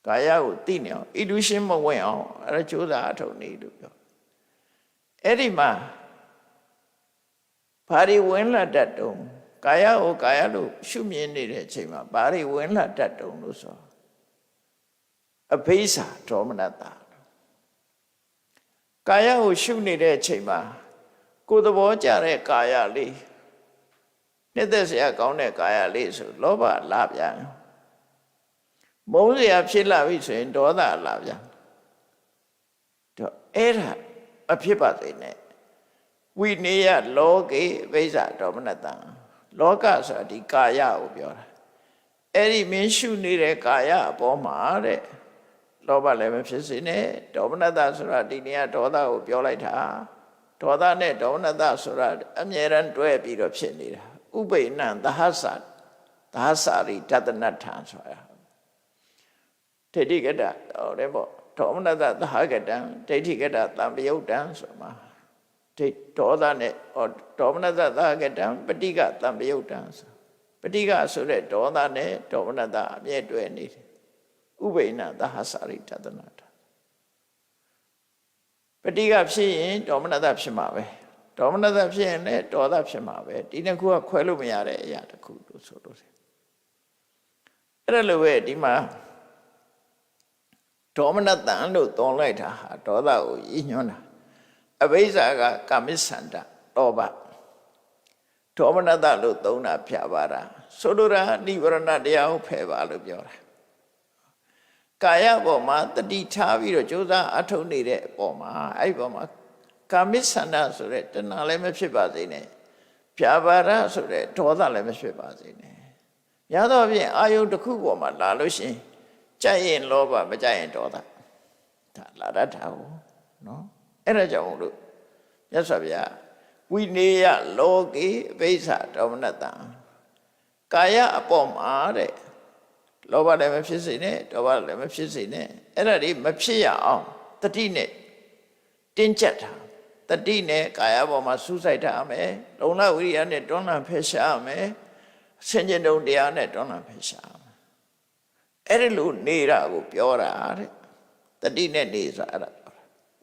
B: ကာယကိုသိနေအောင် illusion မဝင်အောင်အဲ့ဒါကြိုးစားအထောက်နေလို့ပြောအဲ့ဒီမှာဘာတွေဝင်လာတတ်တုံးကာယကိုကာယလို့ရှုမြင်နေတဲ့အချိန်မှာဘာတွေဝင်လာတတ်တုံးလို့ဆိုအဘိဓါဒေါမနတာကာယကိုရှုနေတဲ့အချိန်မှာကိုယ်သဘောကျတဲ့ကာယလေးနှစ်သက်စရာကောင်းတဲ့ကာယလေးဆိုလောဘလာပြန်မုန်းစရာဖြစ်လာပြီဆိုရင်ဒေါသလာပြန်တော့အဲ့ဒါမဖြစ်ပါစေနဲ့ ဝိနေယလောကေဝိဇ္ဇဒေါမနတံလောကဆိုတာဒီကာယကိုပြောတာအဲ့ဒီမင်းရှုနေတဲ့ကာယအပေါ်မှာတဲ့လောဘလည်းမဖြစ်စေနဲ့ဒေါမနတဆိုတာဒီနေရာဒေါသကိုပြောလိုက်တာဒေါသနဲ့ဒေါမနတဆိုတာအမြဲတမ်းတွဲပြီးတော့ဖြစ်နေတာဥပိ္ပနံသဟဆာသဟဆာရိတတနထံဆိုတာဒိဋ္ဌိကတဟောတယ်ပေါ့ဒေါမနတသဟကတံဒိဋ္ဌိကတသံပယုတ်တံဆိုမှာဒေါသနဲ့ဒေါမနတသဟကတံပဋိကသံပယုတ်တံဆိုပဋိကဆိုတဲ့ဒေါသနဲ့ဒေါမနတအမြဲတွဲနေတယ်ဥပိ္ပနံသဟဆာရိတတနထံပဋိကဖြစ်ရင်ဒေါမနတဖြစ်မှာပဲဒေါမနတဖြစ်ရင်လည်းဒေါသဖြစ်မှာပဲဒီနှစ်ခုကခွဲလို့မရတဲ့အရာတစ်ခုလို့ဆိုလို့တယ်အဲ့ဒါလိုပဲဒီမှာဒေါမနတံလို့သုံးလိုက်တာဟာဒေါသကိုရည်ညွှန်းတာအဘိဇ္ဇာကကာမိစ္ဆန္ဒလောဘဒေါမနတလို့သုံးတာဖြာပါတာဆိုလိုတာနိဝရဏတရားကိုဖယ်ပါလို့ပြောတာကာယပေါ်မှာတတိထားပြီးတော့ကြိုးစားအထုတ်နေတဲ့အပေါ်မှာအဲ့ဒီပေါ်မှာကာမိစ္ဆန္ဒဆိုတဲ့တဏှာလည်းမဖြစ်ပါစေနဲ့ဖြာပါရဆိုတဲ့ဒေါသလည်းမဖြစ်ပါစေနဲ့ရတော့ဖြင့်အာယုတစ်ခုပေါ်မှာလာလို့ရှိရင်ကြိုက်ရင်လောဘမကြိုက်ရင်ဒေါသဒါလာတတ်တာဟုတ်နော်အဲ့ဒါကြောင့်လို့မြတ်စွာဘုရားဝိနေယလောကေအဘိဇ္ဇဒေါမနတံကာယအပေါ်မှာတဲ့လောဘလည်းမဖြစ်စေနဲ့ဒေါသလည်းမဖြစ်စေနဲ့အဲ့ဒါတွေမဖြစ်ရအောင်တတိနဲ့တင်းကျပ်တာတတိနဲ့ကာယပေါ်မှာစူးစိုက်ထားမယ်လုံလဝိရိယနဲ့တွန်းလှန်ဖယ်ရှားမယ်ဆင်ခြင်တုံတရားနဲ့တွန်းလှန်ဖယ်ရှားမယ်အဲ့ဒီလိုနေတာကိုပြောတာတဲ့တတိနဲ့နေဆိုတာအဲ့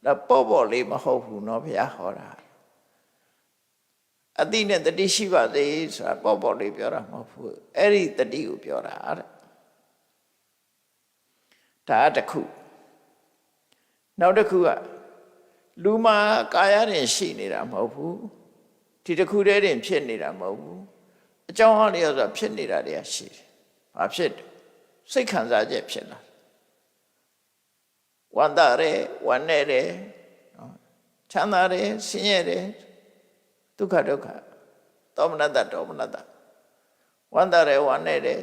B: ဒါပေါ့ပေါ့လေးမဟုတ်ဘူးเนาะဘုရားဟောတာအတိနဲ့တတိရှိပါစေဆိုတာပေါ့ပေါ့လေးပြောတာမဟုတ်ဘူးအဲ့ဒီတတိကိုပြောတာတဲ့ဒါတစ်ခုနောက်တစ်ခုကလူမှာကာယရင်ရှိနေတာမဟုတ်ဘူးဒီတစ်ခုတည်းတင်ဖြစ်နေတာမဟုတ်ဘူးအကြောင်းအရာဆိုတာဖြစ်နေတာတွေကရှိတယ်ဘာဖြစ်တယ်စိတ်ခံစားချက်ဖြစ်လာဝန္တာရဲဝန္နေရဲချမ်းသာရဲဆင်းရဲရဲဒုက္ခဒုက္ခဒေါမနတဒေါမနတဝန္တာရဲဝန္နေရဲ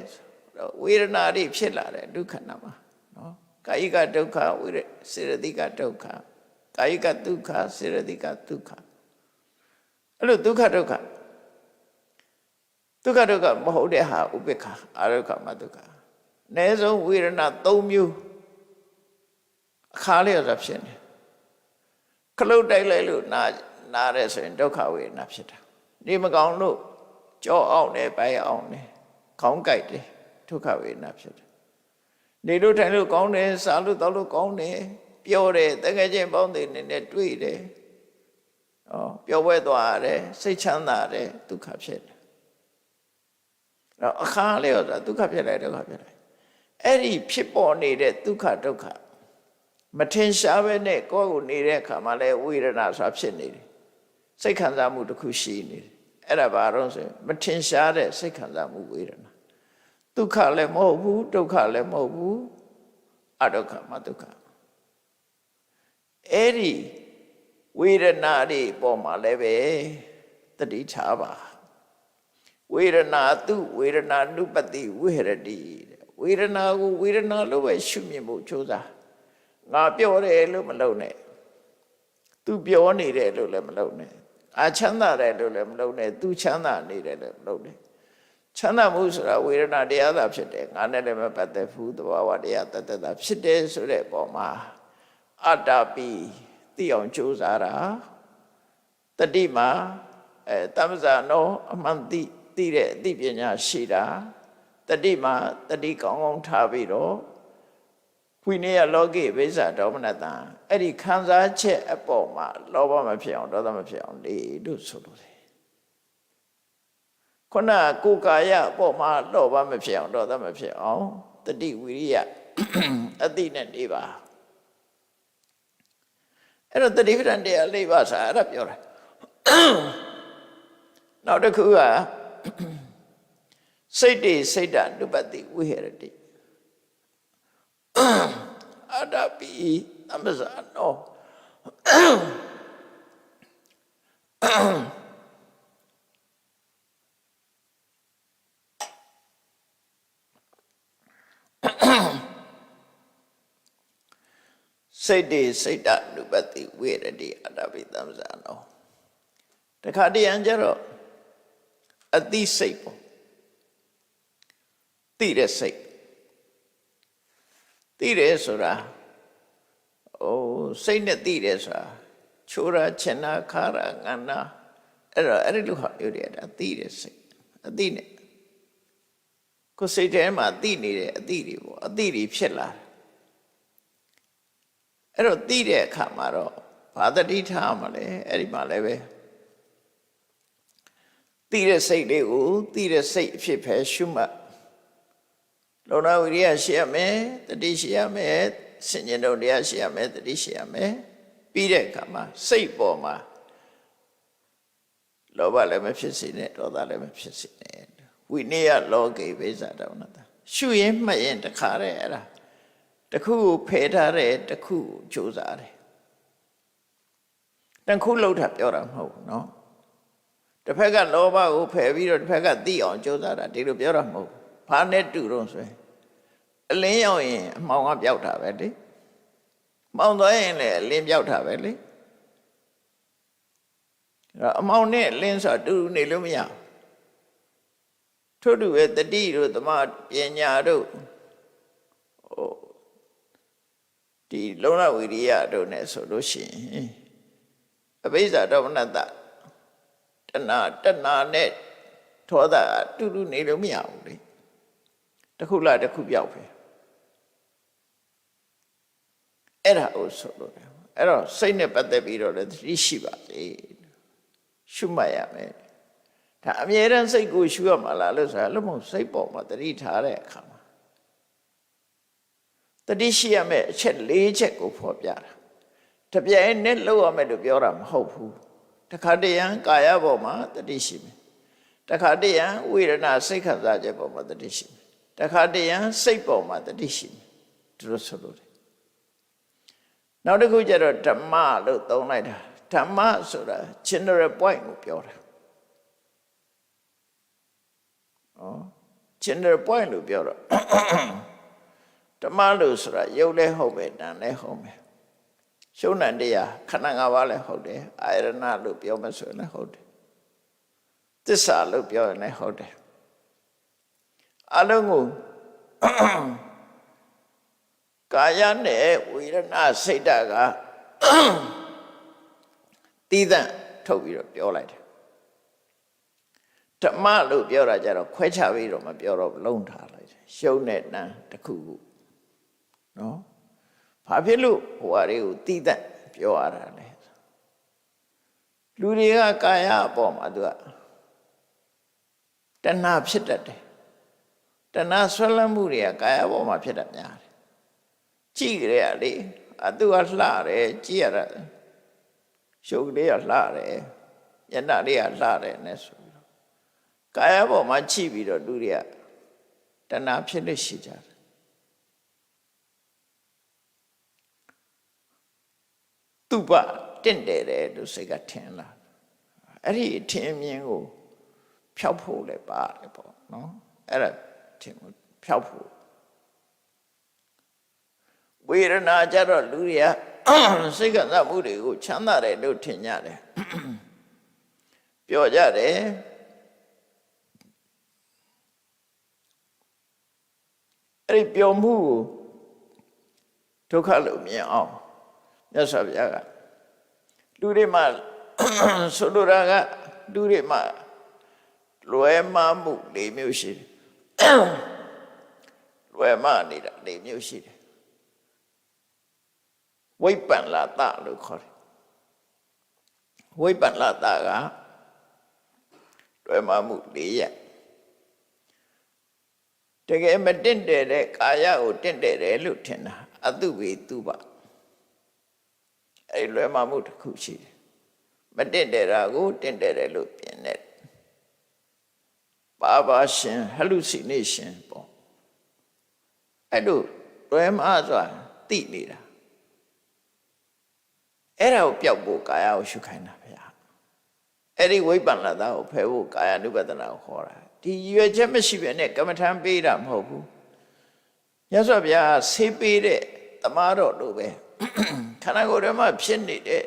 B: ဝေဒနာတွေဖြစ်လာတယ်ဒုက္ခနာမှာနော်ကာယကဒုက္ခဝိရစေရတိကဒုက္ခကာယကဒုက္ခစေရတိကဒုက္ခအဲ့လိုဒုက္ခဒုက္ခမဟုတ်တဲ့ဟာဥပေက္ခအာရုခမဒုက္ခအနည်းဆုံးဝေဒနာ၃မျိုးအခါလျော်စွာဖြစ်နေခလုတ်တိုက်လိုက်လို့နာရဲဆိုရင်ဒုက္ခဝေဒနာဖြစ်တာနေမကောင်းလို့ကြောအောင်နေပိုင်အောင်နေခေါင်းကိုက်တယ်ဒုက္ခဝေဒနာဖြစ်တယ်နေလို့ထိုင်လို့ကောင်းတယ်စားလို့တောက်လို့ကောင်းတယ်ပျော်တယ်တကယ်ချင်းပေါင်းတယ်နဲ့တွေ့တယ်ပျော်ပွဲသွားရတယ်စိတ်ချမ်းသာတယ်ဒုက္ခဖြစ်တယ်အခါလျော်စွာဒုက္ခဖြစ်လိုက်ဒုက္ခဖြစ်လိုက်အဲ့ဒီဖြစ်ပေါ်နေတဲ့ဒုက္ခဒုက္ခမထင်ရှားပဲနဲ့ကိုယ့်ကိုနေတဲ့အခါမှာလဲဝေဒနာဆိုတာဖြစ်နေတယ်စိတ်ခံစားမှုတစ်ခုရှိနေတယ်အဲ့ဒါဘာလို့ဆိုရင်မထင်ရှားတဲ့စိတ်ခံစားမှုဝေဒနာဒုက္ခလည်းမဟုတ်ဘူးဒုက္ခလည်းမဟုတ်ဘူးအဒုက္ခမဒုက္ခအဲ့ဒီဝေဒနာတွေပေါ်မှာလည်းပဲတတိထားပါဝေဒနာသူဝေဒနာနုပတိဝိဟရတိဝေဒနာကိုဝေဒနာလို့ပဲရှုမြင်ဖို့ကြိုးစားငါပြောတယ်လို့မလုပ်နဲ့သူပြောနေတယ်လို့လည်းမလုပ်နဲ့အာချမ်းသာတယ်လို့လည်းမလုပ်နဲ့သူချမ်းသာနေတယ်လို့မလုပ်နဲ့ချမ်းသာမှုဆိုတာဝေဒနာတရားသာဖြစ်တယ်ငါနဲ့လည်းမပတ်သက်ဘူးသဘာဝတရားတသက်သာဖြစ်တယ်ဆိုတဲ့ပုံမှာအတ္တပိသိအောင်ကြိုးစားတာတတိမှာတမ္ပဇာနောအမှန်သိတဲ့အသိပညာရှိတာတတိမှာတတိကောင်းကောင်းထားပြီးတော့ဝိနည်းလောကိဝိဇ္ဇဒေါမနတံအဲ့ဒီခံစားချက်အပေါ်မှာလောဘမဖြစ်အောင်ဒေါသမဖြစ်အောင်လေလို့ဆိုလို့တယ်ခုနကိုယ်ကာယအပေါ်မှာလောဘမဖြစ်အောင်ဒေါသမဖြစ်အောင်တတိဝိရိယအတိနဲ့နေပါအဲ့တော့တတိပဋ္ဌာန်တရား၄ပါးဆိုတာအဲ့ဒါပြောတာနောက်တစ်ခုကစိတ်တေစိတ်တနုပတိဝိဟရတိအတ္တပိသမ္ပဇာနော စိတ်တွေစိတ်တနုပတိဝေရတိအတ္တပိသံဇာနောတခါတည်းရန်ကြတော့အသိစိတ်ပေါ့သိတဲ့စိတ်သိတယ်ဆိုတာစိတ်နဲ့သိတယ်ဆိုတာချိုးတာချင်တာခါတာငန္နာအဲ့ဒီလိုဟာမျိုးတွေဒါသိတဲ့စိတ်အသိနဲ့ကိုယ်စိတ်ထဲမှာသိနေတဲ့အသိတွေပေါ့အသိတွေဖြစ်လာအဲ့တော့သိတဲ့အခါမှာတော့ဘာတတိထားမှာလဲအဲ့ဒီမှာလည်းပဲသိတဲ့စိတ်လေးကိုသိတဲ့စိတ်အဖြစ်ပဲရှုမှတ်လုံလဝိရိယရှိရမယ်တတိရှိရမယ်စဉ္ညာတို့တရားရှိရမယ်တတိရှိရမယ်ပြီးတဲ့အခါမှာစိတ်ပေါ်မှာလောဘလည်းမဖြစ်စေနဲ့ဒေါသလည်းမဖြစ်စေနဲ့ဝိနည်းလောကေဘိဇာတောနတရှုရင်မှတ်ရင်တခါတဲ့အဲ့ဒါတစ်ခုကိုဖယ်ထားတယ်တစ်ခုကိုကြိုးစားတယ်တစ်ခုလောက်တာပြောတာမဟုတ်ဘူးနော်တစ်ဖက်ကလောဘကိုဖယ်ပြီးတော့တစ်ဖက်ကသိအောင်ကြိုးစားတာဒီလိုပြောတာမဟုတ်ဘာနဲ့တူတော့ဆိုရင်အလင်းရောက်ရင်အမှောင်ကပျောက်တာပဲလေမှောင်သွားရင်လည်းအလင်းပျောက်တာပဲလေအမှောင်နဲ့အလင်းဆိုတာတူနေလို့မရထို့တူပဲတတိတို့သမာပညာတို့ဒီလုံလဝိရိယတို့နဲ့ဆိုလို့ရှိရင်အဘိဇာဒေါမနတတဏနဲ့ထောတာတူတူနေလို့မရဘူးလေတစ်ခုလားတစ်ခုပြောက်ပဲအဲ့ဒါကိုဆိုလို့တယ်အဲ့တော့စိတ်နဲ့ပတ်သက်ပြီးတော့လည်းသတိရှိပါလေရှုမှတ်ရမယ်ဒါအမြဲတမ်းစိတ်ကိုရှုရမှာလားလို့ဆိုတာလို့မဟုတ်စိတ်ပေါ်မှာသတိထားတဲ့အခါမှာတတိရှိရမယ်အချက်၄ချက်ကိုဖော်ပြတာတပြိုင်နက်လောက်ရမယ်လို့ပြောတာမဟုတ်ဘူးတခါတည်းရန်ကာယပေါ်မှာတတိရှိမယ်တခါတည်းရန်ဝေဒနာစိတ်ခံစားချက်ပေါ်မှာတတိရှိမယ်တခါတည်းရန်စိတ်ပေါ်မှာတတိရှိမယ်ဒီလိုဆိုလို့တယ်နောက်တစ်ခုကျတော့ဓမ္မလို့သုံးလိုက်တာဓမ္မဆိုတာ general point ကိုပြောတာgeneral point လို့ပြောတော့ဓမ္မလို့ဆိုတာရုပ်လည်းဟုတ်ပဲနာမ်လည်းဟုတ်ပဲရှုံးနံတရားခန္ဓာ၅ပါးလည်းဟုတ်တယ်အာရဏလို့ပြောမှဆိုရင်လည်းဟုတ်တယ်သစ္စာလို့ပြောရင်လည်းဟုတ်တယ်အလုံးကိုကာယနဲ့ဝေဒနာစိတ်ဓာတ်ကတည်တံ့ထုတ်ပြီးတော့ပြောလိုက်တယ်ဓမ္မလို့ပြောတာကြတော့ခွဲခြားပြီးတော့မပြောတော့လုံးထားလိုက်တယ်ရှုံးတဲ့နံတစ်ခုခုနော်ဘာဖြစ်လို့ဟိုဟာတွေကိုတည်တံ့ပြောရတာလဲလူတွေကကာယအပေါ်မှာသူကတဏှာဖြစ်တတ်တယ်တဏှာဆွဲလန်းမှုတွေကကာယပေါ်မှာဖြစ်တတ်များတယ်ကြည့်ကြရလေသူကလှတယ်ကြည့်ရတာရှုပ်လေးကလှတယ်မျက်နှာလေးကလှတယ်နဲ့ဆိုပြီးတော့ကာယပေါ်မှာကြည့်ပြီးတော့လူတွေကတဏှာဖြစ်လို့ရှိကြတယ်သူ့ဘတင့်တယ်တယ်လို့စိတ်ကထင်လာအဲ့ဒီထင်မြင်ကိုဖျောက်ဖို့လည်းပါတယ်ပေါ့နော်အဲ့ဒါထင်ဖျောက်ဖို့ဝေဒနာကြတော့လူတွေကစိတ်ကစားမှုတွေကိုချမ်းသာတယ်လို့ထင်ကြတယ်ပြောကြတယ်အဲ့ဒီပြောမှုကိုဒုက္ခလို့မြင်အောင်မြတ်စွာဘုရားကလူတွေမှာဆိုလိုတာကလူတွေမှာလွယ်မှားမှု၄မျိုးရှိတယ်လွယ်မှားနေတာ၄မျိုးရှိတယ်ဝိပ္ပန္နတလို့ခေါ်တယ်ဝိပ္ပန္နတကလွယ်မှားမှု၄ရပ်တကယ်မတင့်တယ်တဲ့ကာယကိုတင့်တယ်တယ်လို့ထင်တာအတုဝေတုပအဲ့လွယ်မှားမှုတစ်ခုရှိတယ်မတင့်တယ်တာကိုတင့်တယ်တယ်လို့ပြင်တယ်ပါပါရှင် hallucination ပေါ့အဲ့လိုလွယ်မှားဆိုတာသိနေတာအဲ့ဒါကိုပျောက်ဖို့ကာယကိုရှုခိုင်းတာဗျာ အဲ့ဒီဝိပ္ပန္နတာကိုဖယ်ဖို့ကာယ ानु ပတနာကိုခေါ်တာဒီရွယ်ချက်မရှိဘဲနဲ့ကမ္မထံပေးတာမဟုတ်ဘူးမြတ်စွာဘုရားဆေးပေးတဲ့သမားတော်တို့ပဲခန္ဓာကိုယ်ထဲမှာဖြစ်နေတဲ့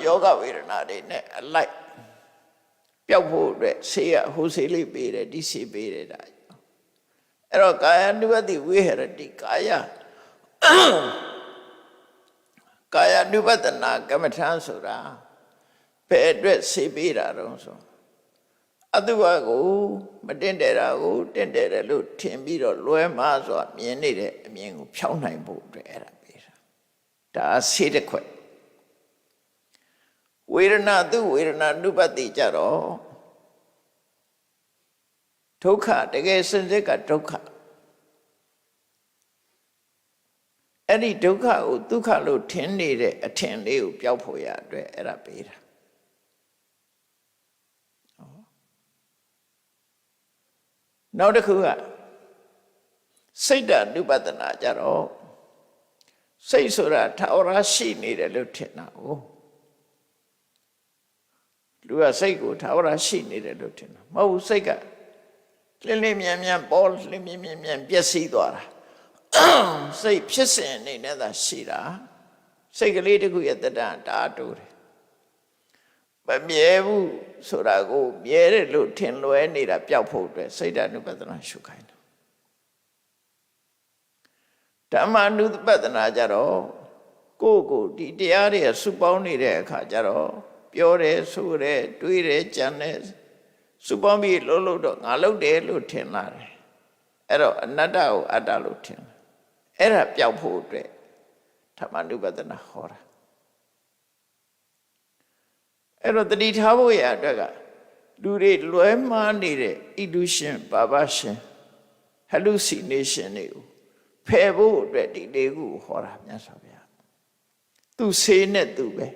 B: ယောဂဝေဒနာတွေနဲ့အလိုက်ပျောက်ဖို့အတွက်ဆေးရဟိုဆေးလေးပေးတယ်ဒီဆေးပေးတယ်ဒါအဲ့တော့ကာယ ानु ပတိဝိဟရတိကာယ ानु ပတနာကမ္မထံဆိုတာဘယ်အတွက်ဆေးပေးတာတော့ဆိုအတုဝကိုမတင်တယ်တာကိုတင်တယ်တယ်လို့ထင်ပြီးတော့လွဲမှားစွာမြင်နေတဲ့အမြင်ကိုဖြောင်းနိုင်ဖို့အတွက်အဲ့ဒါပေးတာဒါဆေးတစ်ခွက်ဝေဒနာသူဝေဒနာနုပတိကြတော့ဒုက္ခတကယ်စင်စစ်ကဒုက္ခအဲ့ဒီဒုက္ခကိုဒုက္ခလို့ထင်နေတဲ့အထင်လေးကိုပျောက်ဖို့ရအတွက်အဲ့ဒါပေးတာနောက်တစ်ခုကစိတ်ဓာတ် ानु ပတနာကြတော့စိတ်ဆိုတာထာဝရရှိနေတယ်လို့ထင်တာကိုလူကစိတ်ကိုထာဝရရှိနေတယ်လို့ထင်တာမဟုတ်ဘူးစိတ်ကလင်းလင်းမြန်မြန်ပေါ်လင်းမြန်မြန်ပျက်စီးသွားတာစိတ်ဖြစ်စဉ်အနေနဲ့သာရှိတာစိတ်ကလေးတစ်ခုရဲ့တဏ္ဍာတာတူတယ်မမြဲဘူးဆိုတာကိုမြဲတယ်လို့ထင်လွဲနေတာပျောက်ဖို့အတွက်စိတ်ဓာတ် ानु ပတနာရှုခိုင်းတယ်ဓမ္မ ानु ပတနာကြတော့ကိုဒီတရားတွေစုပေါင်းနေတဲ့အခါကျတော့ပြောတယ်ဆိုတယ်တွေးတယ်ကြံတယ်စုပေါင်းပြီးလို့တော့ငါလုပ်တယ်လို့ထင်လာတယ်အဲ့တော့အနတ္တကိုအတ္တလို့ထင်တယ်အဲ့ဒါပျောက်ဖို့အတွက်ဓမ္မ ानु ပတနာဟောတာအဲ့တော့တတိထားဖို့ရအတွက်ကလူတွေလွဲမှားနေတဲ့ illusion ဘာဘာရှင် hallucination တွေကိုဖယ်ဖို့အတွက်ဒီလေးခုဟောတာမြတ်စွာဘုရားသူဆေးနဲ့သူပဲ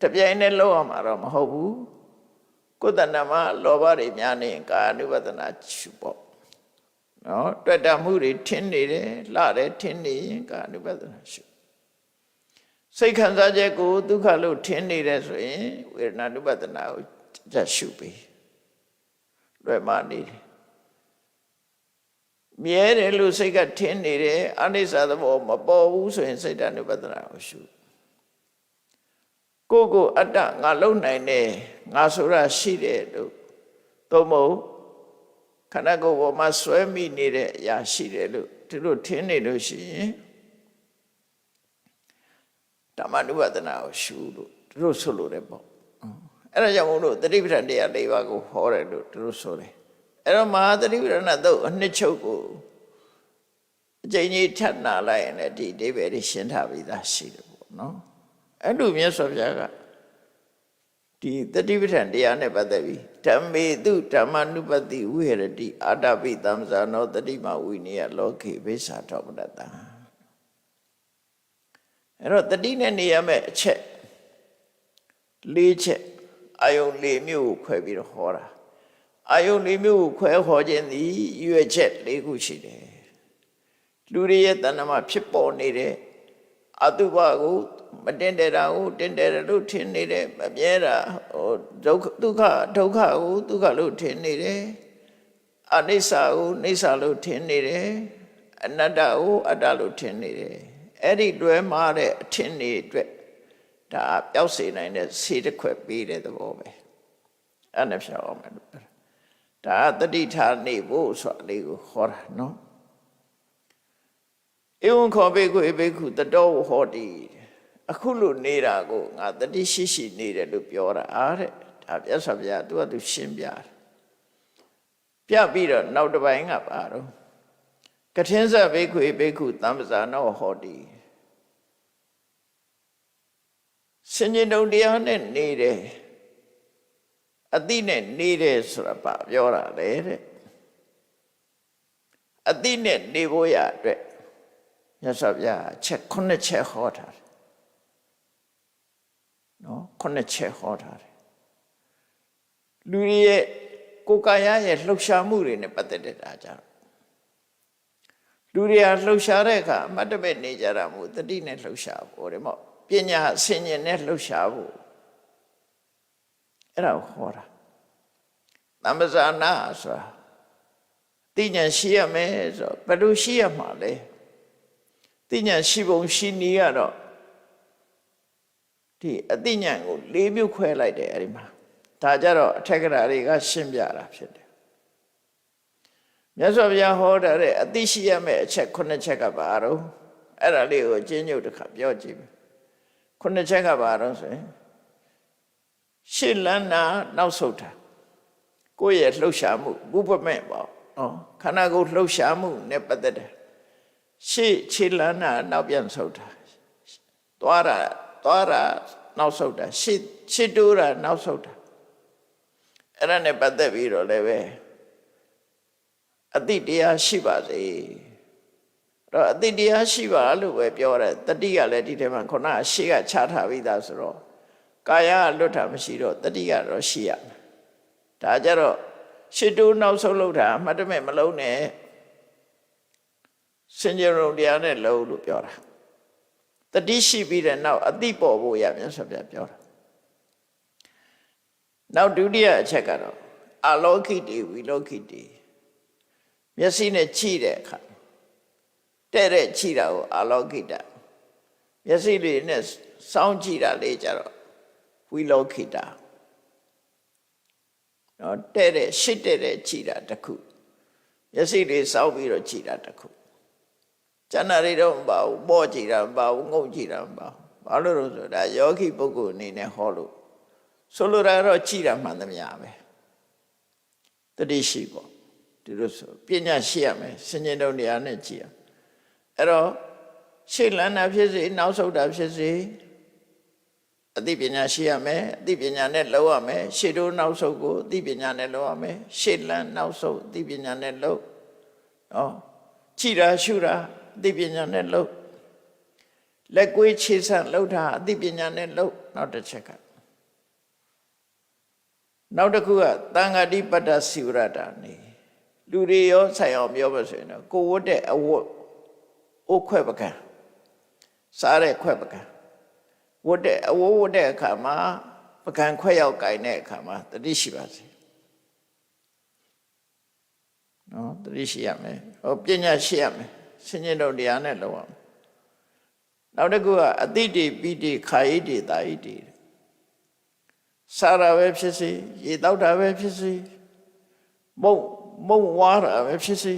B: တပြိုင်နဲ့လောက်အောင်မှာတော့မဟုတ်ဘူးကိုယ်တဏ္ဍာမှာလောဘတွေများနေရင်ကာ ानु ပတနာရှုပေါ့နော်တွေ့တာမှုတွေထင်းနေတယ်လှတယ်ထင်းနေရင်ကာ ानु ပတနာရှုစိတ်ခံစားချက်ကိုဒုက္ခလို့ထင်နေတယ်ဆိုရင်ဝေဒနာ ानु ပတနာကိုကြက်ရှုပေးလွယ်မနေတယ်မြဲတယ်လို့စိတ်ကထင်နေတယ်အနိစ္စသဘောမပေါ်ဘူးဆိုရင်စိတ်ဓာတ် ानु ပတနာကိုရှုကိုအတ္တငါလုံနိုင်တယ်ငါဆိုတာရှိတယ်လို့သို့မဟုတ်ခန္ဓာကိုယ်ပေါ်မှာဆွဲမိနေတဲ့အရာရှိတယ်လို့သူတို့ထင်နေလို့ရှိရင်ဓမ္မ ानु ပတနာကိုရှုလို့သူတို့ဆိုလို့တယ်ပေါ့အဲ့ဒါကြောင့်မို့လို့တတိပဋ္ဌာန်တရား၄ပါးကိုဟောတယ်လို့သူတို့ဆိုတယ်အဲ့တော့မဟာတတိပဋ္ဌာန်သုတ်အနှစ်ချုပ်ကိုအကျဉ်းကြီးထပ်နာလိုက်ရင်လည်းဒီအဓိပ္ပာယ်တွေရှင်းထားပြီးသားရှိတယ်ပေါ့နော်အဲ့လိုမြတ်စွာဘုရားကဒီတတိပဋ္ဌာန်တရားနဲ့ပတ်သက်ပြီးဓမ္မေတုဓမ္မ ानु ပတိဝိဟရတိအာတပိသံဇာနောတတိမဝိနည်းလောကေဘိစ္ဆာထောပတ္တအဲ့တော့တတိနဲ့နေရမယ့်အချက်၄ချက်အာယုံ၄မျိုးကိုခွဲပြီးတော့ဟောတာအာယုံ၄မျိုးကိုခွဲဟောခြင်းသည်ရွယ်ချက်၄ခုရှိတယ်လူတွေရဲ့တဏ္ဍာမှာဖြစ်ပေါ်နေတဲ့အတုပကိုမတင်တယ်တာကိုတင်တယ်လို့ထင်နေတယ်မမြဲတာဒုက္ခကိုဒုက္ခလို့ထင်နေတယ်အနိစ္စကိုနိစ္စလို့ထင်နေတယ်အနတ္တကိုအတ္တလို့ထင်နေတယ်အဲ့ဒီတွဲမှားတဲ့အထင်တွေအတွက်ဒါပျောက်စေနိုင်တဲ့ဆေးတစ်ခွက်ပေးတဲ့သဘောပဲအဲ့နဲ့ဖြောင်းအောင်မယ်ဒါတတိထားနေဖို့ဆိုတာလေးကိုဟောတာနော်ဧဝံခောဘေကုဧဘေကုတတောဟောတိအခုလို့နေတာကိုငါတတိရှိရှိနေတယ်လို့ပြောတာတဲ့ဒါပြတ်စွာဘုရားသူရှင်းပြတယ်ပြပြီးတော့နောက်တစ်ပိုင်းကပါတော့ကထင်းဇဘေကုဧဘေကုသံပဇာနောဟောတိစဉ္ညတုံတရားနဲ့နေတယ်အတိနဲ့နေတယ်ဆိုတာပါပြောတာလေတဲ့အတိနဲ့နေဖို့ရအတွက်မြတ်စွာဘုရားချက်9ချက်ဟောထားတယ်နော်9ချက်ဟောထားတယ်လူတွေရဲ့ကိုယ်ကာယရဲ့လှုပ်ရှားမှုတွေနဲ့ပတ်သက်တဲ့ဒါကြတော့လူတွေဟာလှုပ်ရှားတဲ့အခါအမတ်တမဲ့နေကြတာမို့တတိနဲ့လှုပ်ရှားဖို့တဲ့မော့ပညာဆင်ញင်နဲ့လှုပ်ရှားဖို့ အဲ့ဒါကိုဟောတာသမ္ပဇာနာဆိုတာသိဉာဏ်ရှိရမယ်ဆိုဘယ်လိုရှိရမှာလဲသိဉာဏ်ရှိပုံရှိနည်းကတော့ဒီအသိဉာဏ်ကို၄မျိုးခွဲလိုက်တယ်အဲ့ဒီမှာဒါကြတော့အထက်ကရာတွေကရှင်းပြတာဖြစ်တယ်မြတ်စွာဘုရားဟောတဲ့အသိရှိရမယ်အချက်9ချက်ကဘာတော့အဲ့ဒါလေးကိုအကျဉ်းချုပ်တစ်ခါပြောကြည့်မယ်9ချက်ကဘာတော့ဆိုရင်ရှေ့လန်းနာနောက်ဆုတ်တာကိုယ့်ရဲ့လှုပ်ရှားမှုဘုပ္ပမဲ့ပေါ့နော်ခန္ဓာကိုယ်လှုပ်ရှားမှုနဲ့ပတ်သက်တယ်ရှေ့ခြေလန်းနာနောက်ပြန်ဆုတ်တာသွားတာနောက်ဆုတ်တာရှေ့တိုးတာနောက်ဆုတ်တာအဲ့ဒါနဲ့ပတ်သက်ပြီးတော့လည်းပဲအတိတရားရှိပါစေအဲ့တော့အတိတရားရှိပါလို့ပဲပြောတယ်တတိကလည်းဒီထဲမှာခုနကရှေ့ကခြားထားပြီးသားဆိုတော့ကာယကလွတ်တာမရှိတော့တတိကတော့ရှိရမယ်ဒါကြတော့ရှစ်တိုးနောက်ဆုံးလောက်တာအမှတ်တမဲ့မလုံးနဲ့စင်ကြယ်ရုံတရားနဲ့လုံးလို့ပြောတာတတိရှိပြီးတဲ့နောက်အတိပေါ်ဖို့ရမြတ်စွာဘုရားပြောတာနောက်ဒုတိယအချက်ကတော့အလောကိတိဝိလောကိတိမျက်စိနဲ့ကြည့်တဲ့အခါတဲ့ကြည့်တာကိုအလောကိတမျက်စိလေးနဲ့စောင်းကြည့်တာလေးကြတော့ဝိလောကိတနော်တဲ့ရှစ်တဲ့ကြည့်တာတစ်ခုမျက်စိလေးစောင်းပြီးတော့ကြည့်တာတစ်ခုကျန်တာတွေတော့မပါဘူးပေါ့ကြည့်တာမပါဘူးငုံကြည့်တာမပါဘူးဘာလို့လဲဆိုတော့ဒါယောဂီပုဂ္ဂိုလ်အနေနဲ့ဟောလို့ဆိုလိုတာတော့ကြည့်တာမှန်သမျှပဲတတိရှိပေါ့ဒီလိုဆိုပညာရှိရမယ်စဉ္ဉ္တုံတရားနဲ့ကြည့်ရအဲ့တော့ရှေ့လန်းတာဖြစ်စေနောက်ဆုတ်တာဖြစ်စေအသိပညာရှိရမယ်အသိပညာနဲ့လုပ်ရမယ်ရှေ့တိုးနောက်ဆုတ်ကိုအသိပညာနဲ့လုပ်ရမယ်ရှေ့လန်းနောက်ဆုတ်အသိပညာနဲ့လုပ်နော်ကြည်တာရှုတာအသိပညာနဲ့လုပ်လက်ကွေးခြေဆန့်လှုပ်တာအသိပညာနဲ့လုပ်နောက်တစ်ချက်ကနောက်တစ်ခုကသံဃာတိပတ္တစီဝရတာနေလူတွေရောဆိုင်အောင်ပြောပါဆိုရင်တော့ကိုဝတ်တဲ့အဝတ်အိုးခွဲပကံစားတဲ့ခွဲပကံဝတ်တဲ့အဝတ်ဝတ်တဲ့အခါမှာပကံခွဲရောက်ကင်တဲ့အခါမှာတတိရှိပါစေနော်တတိရှိရမယ်ဟောပညာရှိရမယ်စဉ္ဉ္တုံတရားနဲ့လုပ်အောင်နောက်တစ်ခုကအတိတိပိတိခာယိတိတာယိတိစားတာပဲဖြစ်စေရေတောက်တာပဲဖြစ်စေမုံဝါတာပဲဖြစ်စေ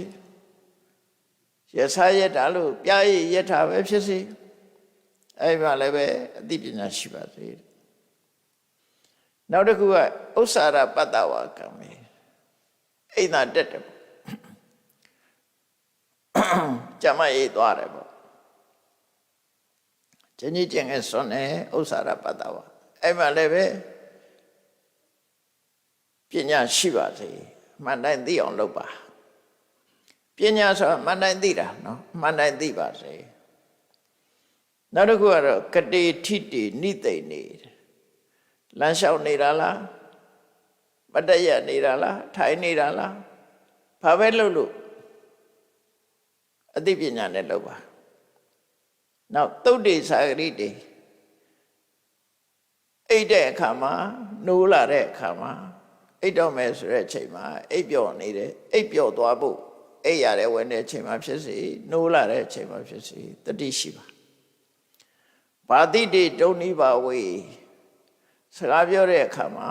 B: ရစားရတာလို့ပြားရရတာပဲဖြစ်စေအဲ့မှာလည်းပဲအသိပညာရှိပါစေနောက်တစ်ခုကဥစ္စာရပတ္တဝါကံပဲအိမ်သာတက်တယ်ပေါ့ကြမ်းမရေးသွားတယ်ပေါ့ကျင်းကျင်ငယ်စွန်းနေဥစ္စာရပတ္တဝါအဲ့မှာလည်းပဲပညာရှိပါစေမှန်တိုင်းသိအောင်လုပ်ပါပညာဆိုတာမှန်တိုင်းသိတာနော်မှန်တိုင်းသိပါစေနောက်တစ်ခုကတော့ကတိထိတိနိသိနေလမ်းလျှောက်နေတာလားမတည့်ရနေတာလားထိုင်နေတာလားဘာပဲလုပ်လို့အသိပညာနဲ့လုပ်ပါနောက်သုတ်တိသာဂရိတိအိတ်တဲ့အခါမှာနိုးလာတဲ့အခါမှာအိတ်တော့မယ်ဆိုတဲ့အချိန်မှာအိတ်ပျော်နေတယ်အိတ်ပျော်သွားဖို့အိတ်ရတဲ့ဝင်တဲ့အချိန်မှာဖြစ်စေနိုးလာတဲ့အချိန်မှာဖြစ်စေတတိရှိပါဘာတိတိတုံနိဘာဝေစကားပြောတဲ့အခါမှာ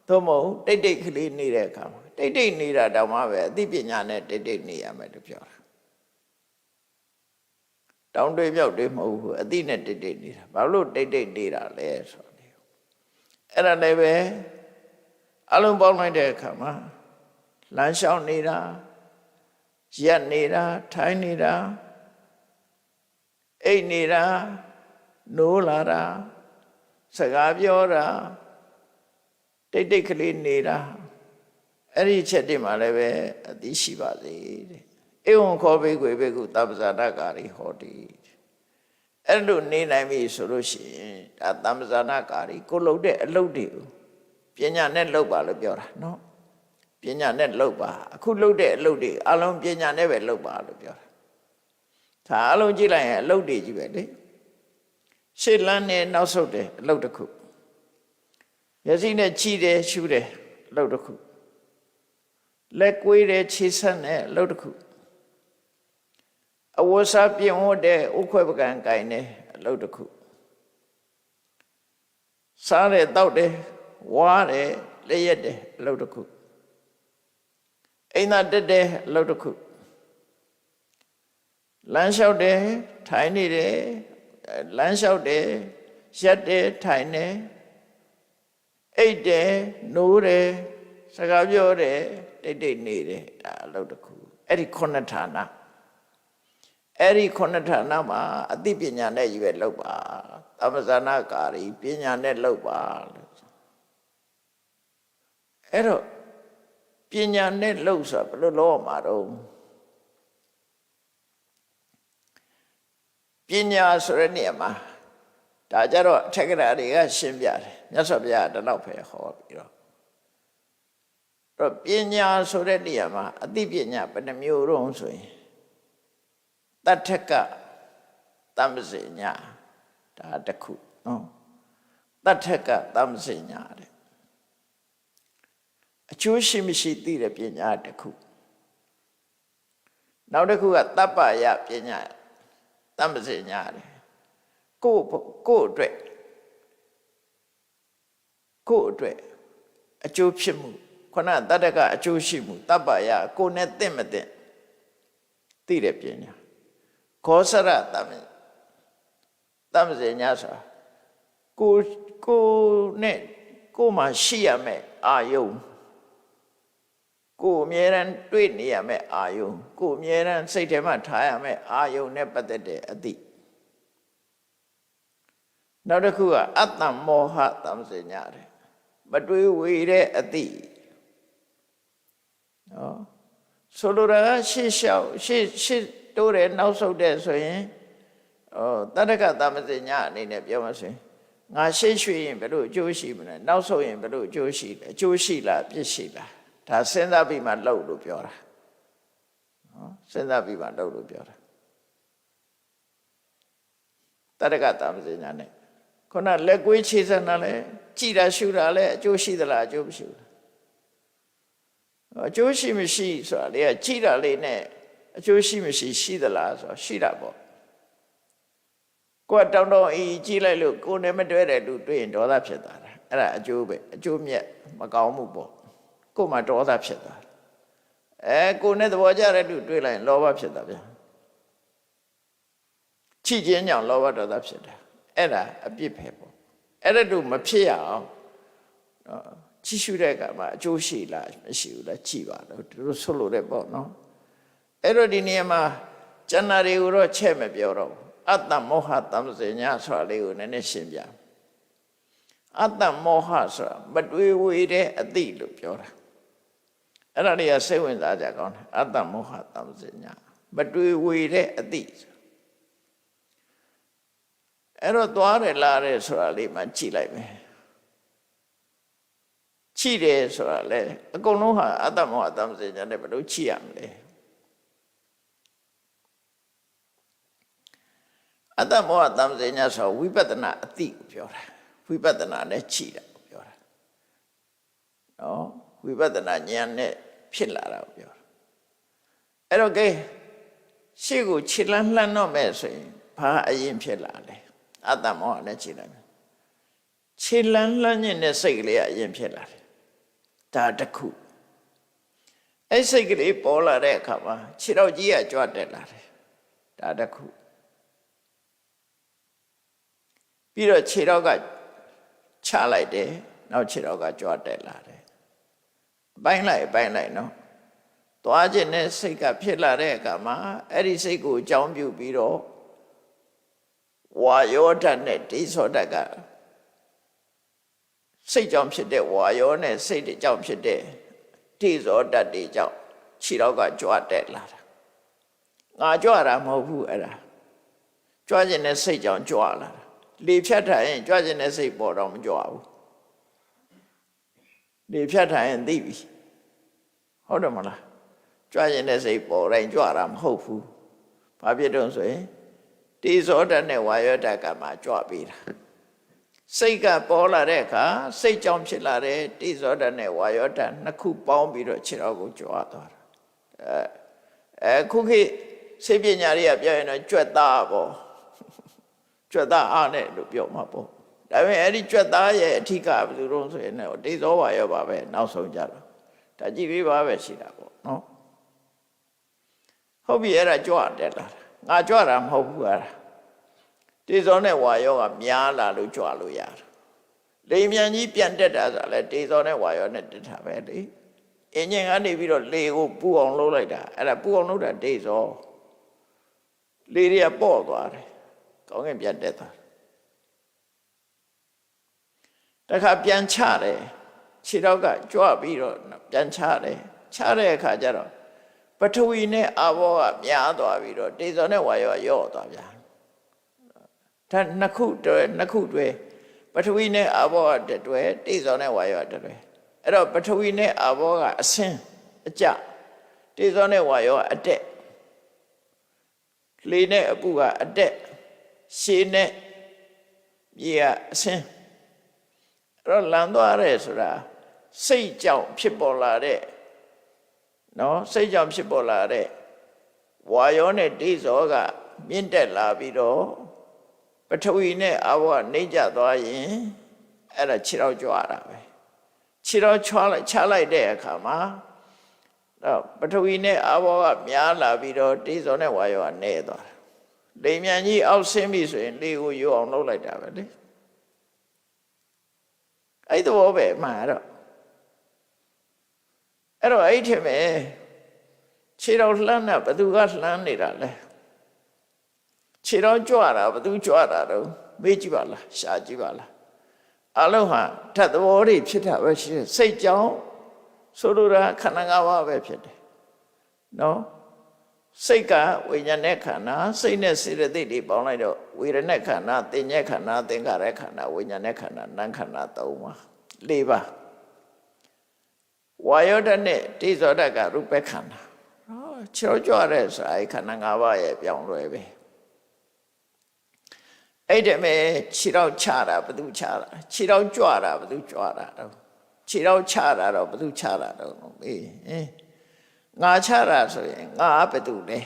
B: သို့မဟုတ်တိတ်တိတ်ကလေးနေတဲ့အခါမှာတိတ်တိတ်နေတာတောင်မှပဲအသိပညာနဲ့တိတ်တိတ်နေရမယ်လို့ပြောတာတောင်းတွေမြောက်တွေမဟုတ်ဘူးအသိနဲ့တိတ်တိတ်နေတာဘာလို့တိတ်တိတ်နေတာလဲဆိုတော့အဲ့ဒါလည်းပဲအလုံးပေါင်းလိုက်တဲ့အခါမှာလမ်းလျှောက်နေတာရက်နေတာထိုင်နေတာအိတ်နေတာနိုးလာတာစကားပြောတာတိတ်တိတ်ကလေးနေတာအဲ့ဒီချက်တွေမှာလည်းပဲအသိရှိပါစေတဲ့ဧဝံခောဘိကွေဘိကုသဗ္ဗဇာတကာရိဟောတိအဲ့လိုနေနိုင်ပြီဆိုလို့ရှိရင်ဒါသဗ္ဗဇာတကာရိကိုလုပ်တဲ့အလုပ်တွေကိုပညာနဲ့လုပ်ပါလို့ပြောတာနော်ပညာနဲ့လုပ်ပါအခုလုပ်တဲ့အလုပ်တွေအလုံးပညာနဲ့ပဲလုပ်ပါလို့ပြောတာဒါအလုံးကြည့်လိုက်ရင်အလုပ်တွေကြီးပဲလေရှေ့လန်းနဲ့နောက်ဆုတ်တယ်အလုပ်တစ်ခု မျက်စိနဲ့ကြည့်တယ်ရှုတယ်အလုပ်တစ်ခုလက်ကွေးတယ်ခြေဆက်တယ်အလုပ်တစ်ခုအဝတ်စားပြင်ဝတ်တယ်ဥခွဲပကံကိုင်တယ်အလုပ်တစ်ခုစားတယ်တောက်တယ်ဝါးတယ်လက်ရက်တယ်အလုပ်တစ်ခုအိမ်သာတက်တယ်အလုပ်တစ်ခုလမ်းလျှောက်တယ်ထိုင်နေတယ်လမ်းလျှောက်တယ်ရက်တယ်ထိုင်တယ်အိတ်တယ်နိုးတယ်စကားပြောတယ်တိတ်တိတ်နေတယ်ဒါအလုပ်တစ်ခုအဲ့ဒီခုနှစ်ဌာနအဲ့ဒီခုနှစ်ဌာနမှာအသိပညာနဲ့ယူရလောက်ပါသမဇာနာကာရီပညာနဲ့လောက်ပါလို့အဲ့တော့ပညာနဲ့လောက်ဆိုဘယ်လိုလုပ်မှာတော့ပညာဆိုတဲ့နေရာမှာဒါကြတော့အထက်ကရာတွေကရှင်းပြတယ်မြတ်စွာဘုရားတလောက်ပဲဟောပြီးတော့ပညာဆိုတဲ့နေရာမှာအသိပညာဘယ်နှမျိုးတော့ဆိုရင်တထကတမ္ပစေညာဒါတစ်ခုနော်တထကတမ္ပစေညာတဲ့အကျိုးရှိမရှိသိတဲ့ပညာတစ်ခုနောက်တစ်ခုကတပ္ပယပညာတမ္ပစေညာတဲ့ကိုယ့်အတွက်အကျိုးဖြစ်မှုခုနတတကအကျိုးရှိမှုတပ္ပယကိုယ်နဲ့တင့်မတင့်သိတဲ့ပညာခောစရတမ္ပစေညာဆိုတာကိုနဲ့ကိုမှရှိရမယ်အာယုံကိုအမြဲတမ်းတွေ့နေရမယ်အာယုံကိုအမြဲတမ်းစိတ်ထဲမှာထားရမယ်အာယုံနဲ့ပတ်သက်တဲ့အသိနောက်တစ်ခုကအတ္တမောဟတမ္ပစေညာတဲ့မတွေးဝေတဲ့အသိနော်ဆိုလိုတာကရှေ့လျှောက်ရှေ့တိုးတယ်နောက်ဆုတ်တယ်ဆိုရင်တတ္တကတမ္ပစေညာအနေနဲ့ပြောမှဆိုရင်ငါရှေ့ရွှေ့ရင်ဘယ်လိုအကျိုးရှိမလဲနောက်ဆုတ်ရင်ဘယ်လိုအကျိုးရှိလဲအကျိုးရှိလားပြစ်ရှိလားဒါစဉ်းစားပြီးမှလှုပ်လို့ပြောတာနော်စဉ်းစားပြီးမှလှုပ်လို့ပြောတာတတ္တကတမ္ပစေညာနဲ့ခုနလက်ကွေးခြေစနာလဲကြည်တာရှုတာလဲအကျိုးရှိသလားအကျိုးမရှိဘူးအကျိုးရှိမရှိဆိုတာလေကြည်တာလေးနဲ့အကျိုးရှိမရှိရှိသလားဆိုတာရှိတာပေါ့ကိုယ်တောင်းတောင်းအေးကြည်လိုက်လို့ကိုယ်နဲ့မတွဲတဲ့လူတွေ့ရင်ဒေါသဖြစ်သွားတာအဲ့ဒါအကျိုးပဲအကျိုးမြတ်မကောင်းမှုပေါ့ကိုယ်မှာဒေါသဖြစ်သွားကိုယ်နဲ့သဘောကျတဲ့လူတွေ့လိုက်ရင်လောဘဖြစ်တာဗျာချစ်ခြင်းကြောင့်လောဘဒေါသဖြစ်တာအဲ့ဒါအပြစ်ပဲပေါ့အဲ့ဒါတို့မဖြစ်ရအောင်ကြည့်ရှုတဲ့အခါမှာအကျိုးရှိလားမရှိဘူးလားကြည့်ပါလို့သူတို့ဆိုလို့တဲ့ပေါ့နော်အဲ့တော့ဒီနေရာမှာကျန်တာတွေကိုတော့ချက်မပြောတော့ဘူးအတ္တမောဟတမ္ပစေညာဆိုတာလေးကိုနည်းနည်းရှင်းပြအတ္တမောဟဆိုတာမတွေးဝေတဲ့အသိလို့ပြောတာအဲ့ဒါတွေကစိတ်ဝင်စားကြကောင်းတယ်အတ္တမောဟတမ္ပစေညာမတွေးဝေတဲ့အသိအဲ့တော့သွားတယ်လာတယ်ဆိုတာလေးမှကြည့်လိုက်မယ်ကြည့်တယ်ဆိုတာလေအကုန်လုံးဟာအတ္တမောဟတမ္ပစေညာနဲ့ဘယ်လိုကြည့်ရမလဲအတ္တမောဟတမ္ပစေညာဆိုဝိပဿနာအသိကိုပြောတာဝိပဿနာနဲ့ကြည့်တာကိုပြောတာနော်ဝိပဿနာဉာဏ်နဲ့ဖြစ်လာတာကိုပြောတာအဲ့တော့ကဲရှေ့ကိုခြေလှမ်းလှမ်းတော့မယ်ဆိုရင်ဘာအရင်ဖြစ်လာလဲအတ္တမောဟနဲ့ကြည့်လိုက်မယ်ခြေလှမ်းလှမ်းခြင်းနဲ့စိတ်ကလေးအရင်ဖြစ်လာတယ်ဒါတစ်ခုအဲ့စိတ်ကလေးပေါ်လာတဲ့အခါမှာခြေတော်ကြီးကကြွတက်လာတယ်ဒါတစ်ခုပြီးတော့ခြေတော်ကချလိုက်တယ်နောက်ခြေတော်ကကြွတက်လာတယ်ပိုင်းလိုက်နော်သွားခြင်းနဲ့စိတ်ကဖြစ်လာတဲ့အခါမှာအဲ့ဒီစိတ်ကိုအကြောင်းပြုပြီးတော့ဝါယောဓာတ်နဲ့ဒိသောဓာတ်ကစိတ်ကြောင့်ဖြစ်တဲ့ဝါယောနဲ့စိတ်ကြောင့်ဖြစ်တဲ့ဒိသောဓာတ်တွေကြောင့်ခြေတော်ကကြွတက်လာတာငါကြွတာမဟုတ်ဘူးအဲ့ဒါကြွခြင်းနဲ့စိတ်ကြောင့်ကြွလာတာလေဖြတ်ထားရင်ကြွခြင်းနဲ့စိတ်ပေါ်တော့မကြွဘူးလေဖြတ်ထားရင်သိပြီဟုတ်တယ်မလားကြွခြင်းနဲ့စိတ်ပေါ်တိုင်းကြွတာမဟုတ်ဘူးဘာဖြစ်တော့ဆိုရင်တိဇောဓာတ်နဲ့ဝါယောဓာတ်ကမှကြွပေးတာ စိတ်ကပေါ်လာတဲ့အခါစိတ်ကြောင့်ဖြစ်လာတဲ့တိဇောဓာတ်နဲ့ဝါယောဓာတ်နှစ်ခုပေါင်းပြီးတော့ခြေတော်ကိုကြွားသွားတာခုခေတ်စိတ်ပညာတွေကပြောရင်တော့ကြွက်သားပေါ့ကြွက်သားအားနဲ့လို့ပြောမှာပေါ့ဒါပေမဲ့အဲ့ဒီကြွက်သားရဲ့အထီးကဘယ်လိုလုပ်ဆိုရင်လည်းတိဇောဝါယောပါပဲနောက်ဆုံးကြတော့ဒါကြည့်ပြီးပါပဲရှိတာပေါ့နော်ဟုတ်ပြီအဲ့ဒါကြွတက်လာတာငါကြွတာမဟုတ်ဘူးအဲ့ဒါတိဇောနဲ့ဝါယောကများလာလို့ကြွလို့ရတယ်လေမြန်ကြီးပြန်တက်တာဆိုလည်းတိဇောနဲ့ဝါယောနဲ့တက်တာပဲလေအင်ဂျင်ကနေပြီးတော့လေကိုပူအောင်လုပ်လိုက်တာအဲ့ဒါပူအောင်လုပ်တာတိဇောလေတွေကပေါ့သွားတယ်ကောင်းကင်ပြန်တက်သွားတခါပြန်ချတယ်ခြေတော့ကကြွပြီးတော့ပြန်ချတယ်ချတဲ့အခါကျတော့ပထဝီနဲ့အာဘောကများသွားပြီးတော့တိဇောနဲ့ဝါယောကယော့သွားပြန်ဒါနှစ်ခုတွဲပထဝီနဲ့အာဘောကတွဲတိဇောနဲ့ဝါယောကတွဲအဲ့တော့ပထဝီနဲ့အာဘောကအဆင်းအကျတိဇောနဲ့ဝါယောကအတက်လေနဲ့အပူကအတက်ရှည်နဲ့မြေကအဆင်းအဲ့တော့လန်သွားရဲဆိုတာစိတ်ကြောင့်ဖြစ်ပေါ်လာတဲ့နော်စိတ်ကြောင့်ဖြစ်ပေါ်လာတဲ့ဝါယောနဲ့တိဇောကမြင့်တက်လာပြီးတော့ပထဝီနဲ့အာဘောကနေကြသွားရင်အဲ့ဒါခြေတော်ကြွားတာပဲခြေတော်ချလိုက်တဲ့အခါမှာတော့ပထဝီနဲ့အာဘောကများလာပြီးတော့တိဇောနဲ့ဝါယောကနေသွားတယ်လေမြန်ကြီးအောက်ဆင်းပြီဆိုရင်လေကိုရိုးအောင်လုပ်လိုက်တာပဲလေအဲ့တော့ပဲမှန်တော့အဲ့ထင်မယ်ခြေတော်လှမ်းတာဘသူကလှမ်းနေတာလဲခြေတော်ကြွတာဘသူကြွတာတော့မေးကြည့်ပါလားရှာကြည့်ပါလားအလုံးဟာဓာတ်သဘောတွေဖြစ်တာပဲရှိတယ်စိတ်ကြောင့်ဆိုလိုတာခန္ဓာ၅ပါးပဲဖြစ်တယ်နော်စိတ်ကဝိညာဉ်နဲ့ခန္ဓာစိတ်နဲ့စေတသိက်တွေပေါင်းလိုက်တော့ဝေဒနာခန္ဓာသင်္ညေခန္ဓာသင်္ခါရခန္ဓာဝိညာဉ်နဲ့ခန္ဓာနာမ်ခန္ဓာ၃ပါး၄ပါးဝါယောဓာတ်နဲ့တိဇောဓာတ်ကရူပခန္ဓာခြေတော်ကြွတဲ့ဆိုအဲ့ခန္ဓာ၅ပါးရဲ့ပြောင်းလဲပဲအဲ့ဒီမဲ့ခြေတော်ချတာဘသူချတာခြေတော်ကြွတာဘသူကြွတာတော့ခြေတော်ချတာတော့ဘသူချတာတော့အေးငါချတာဆိုရင်ငါဘသူလဲ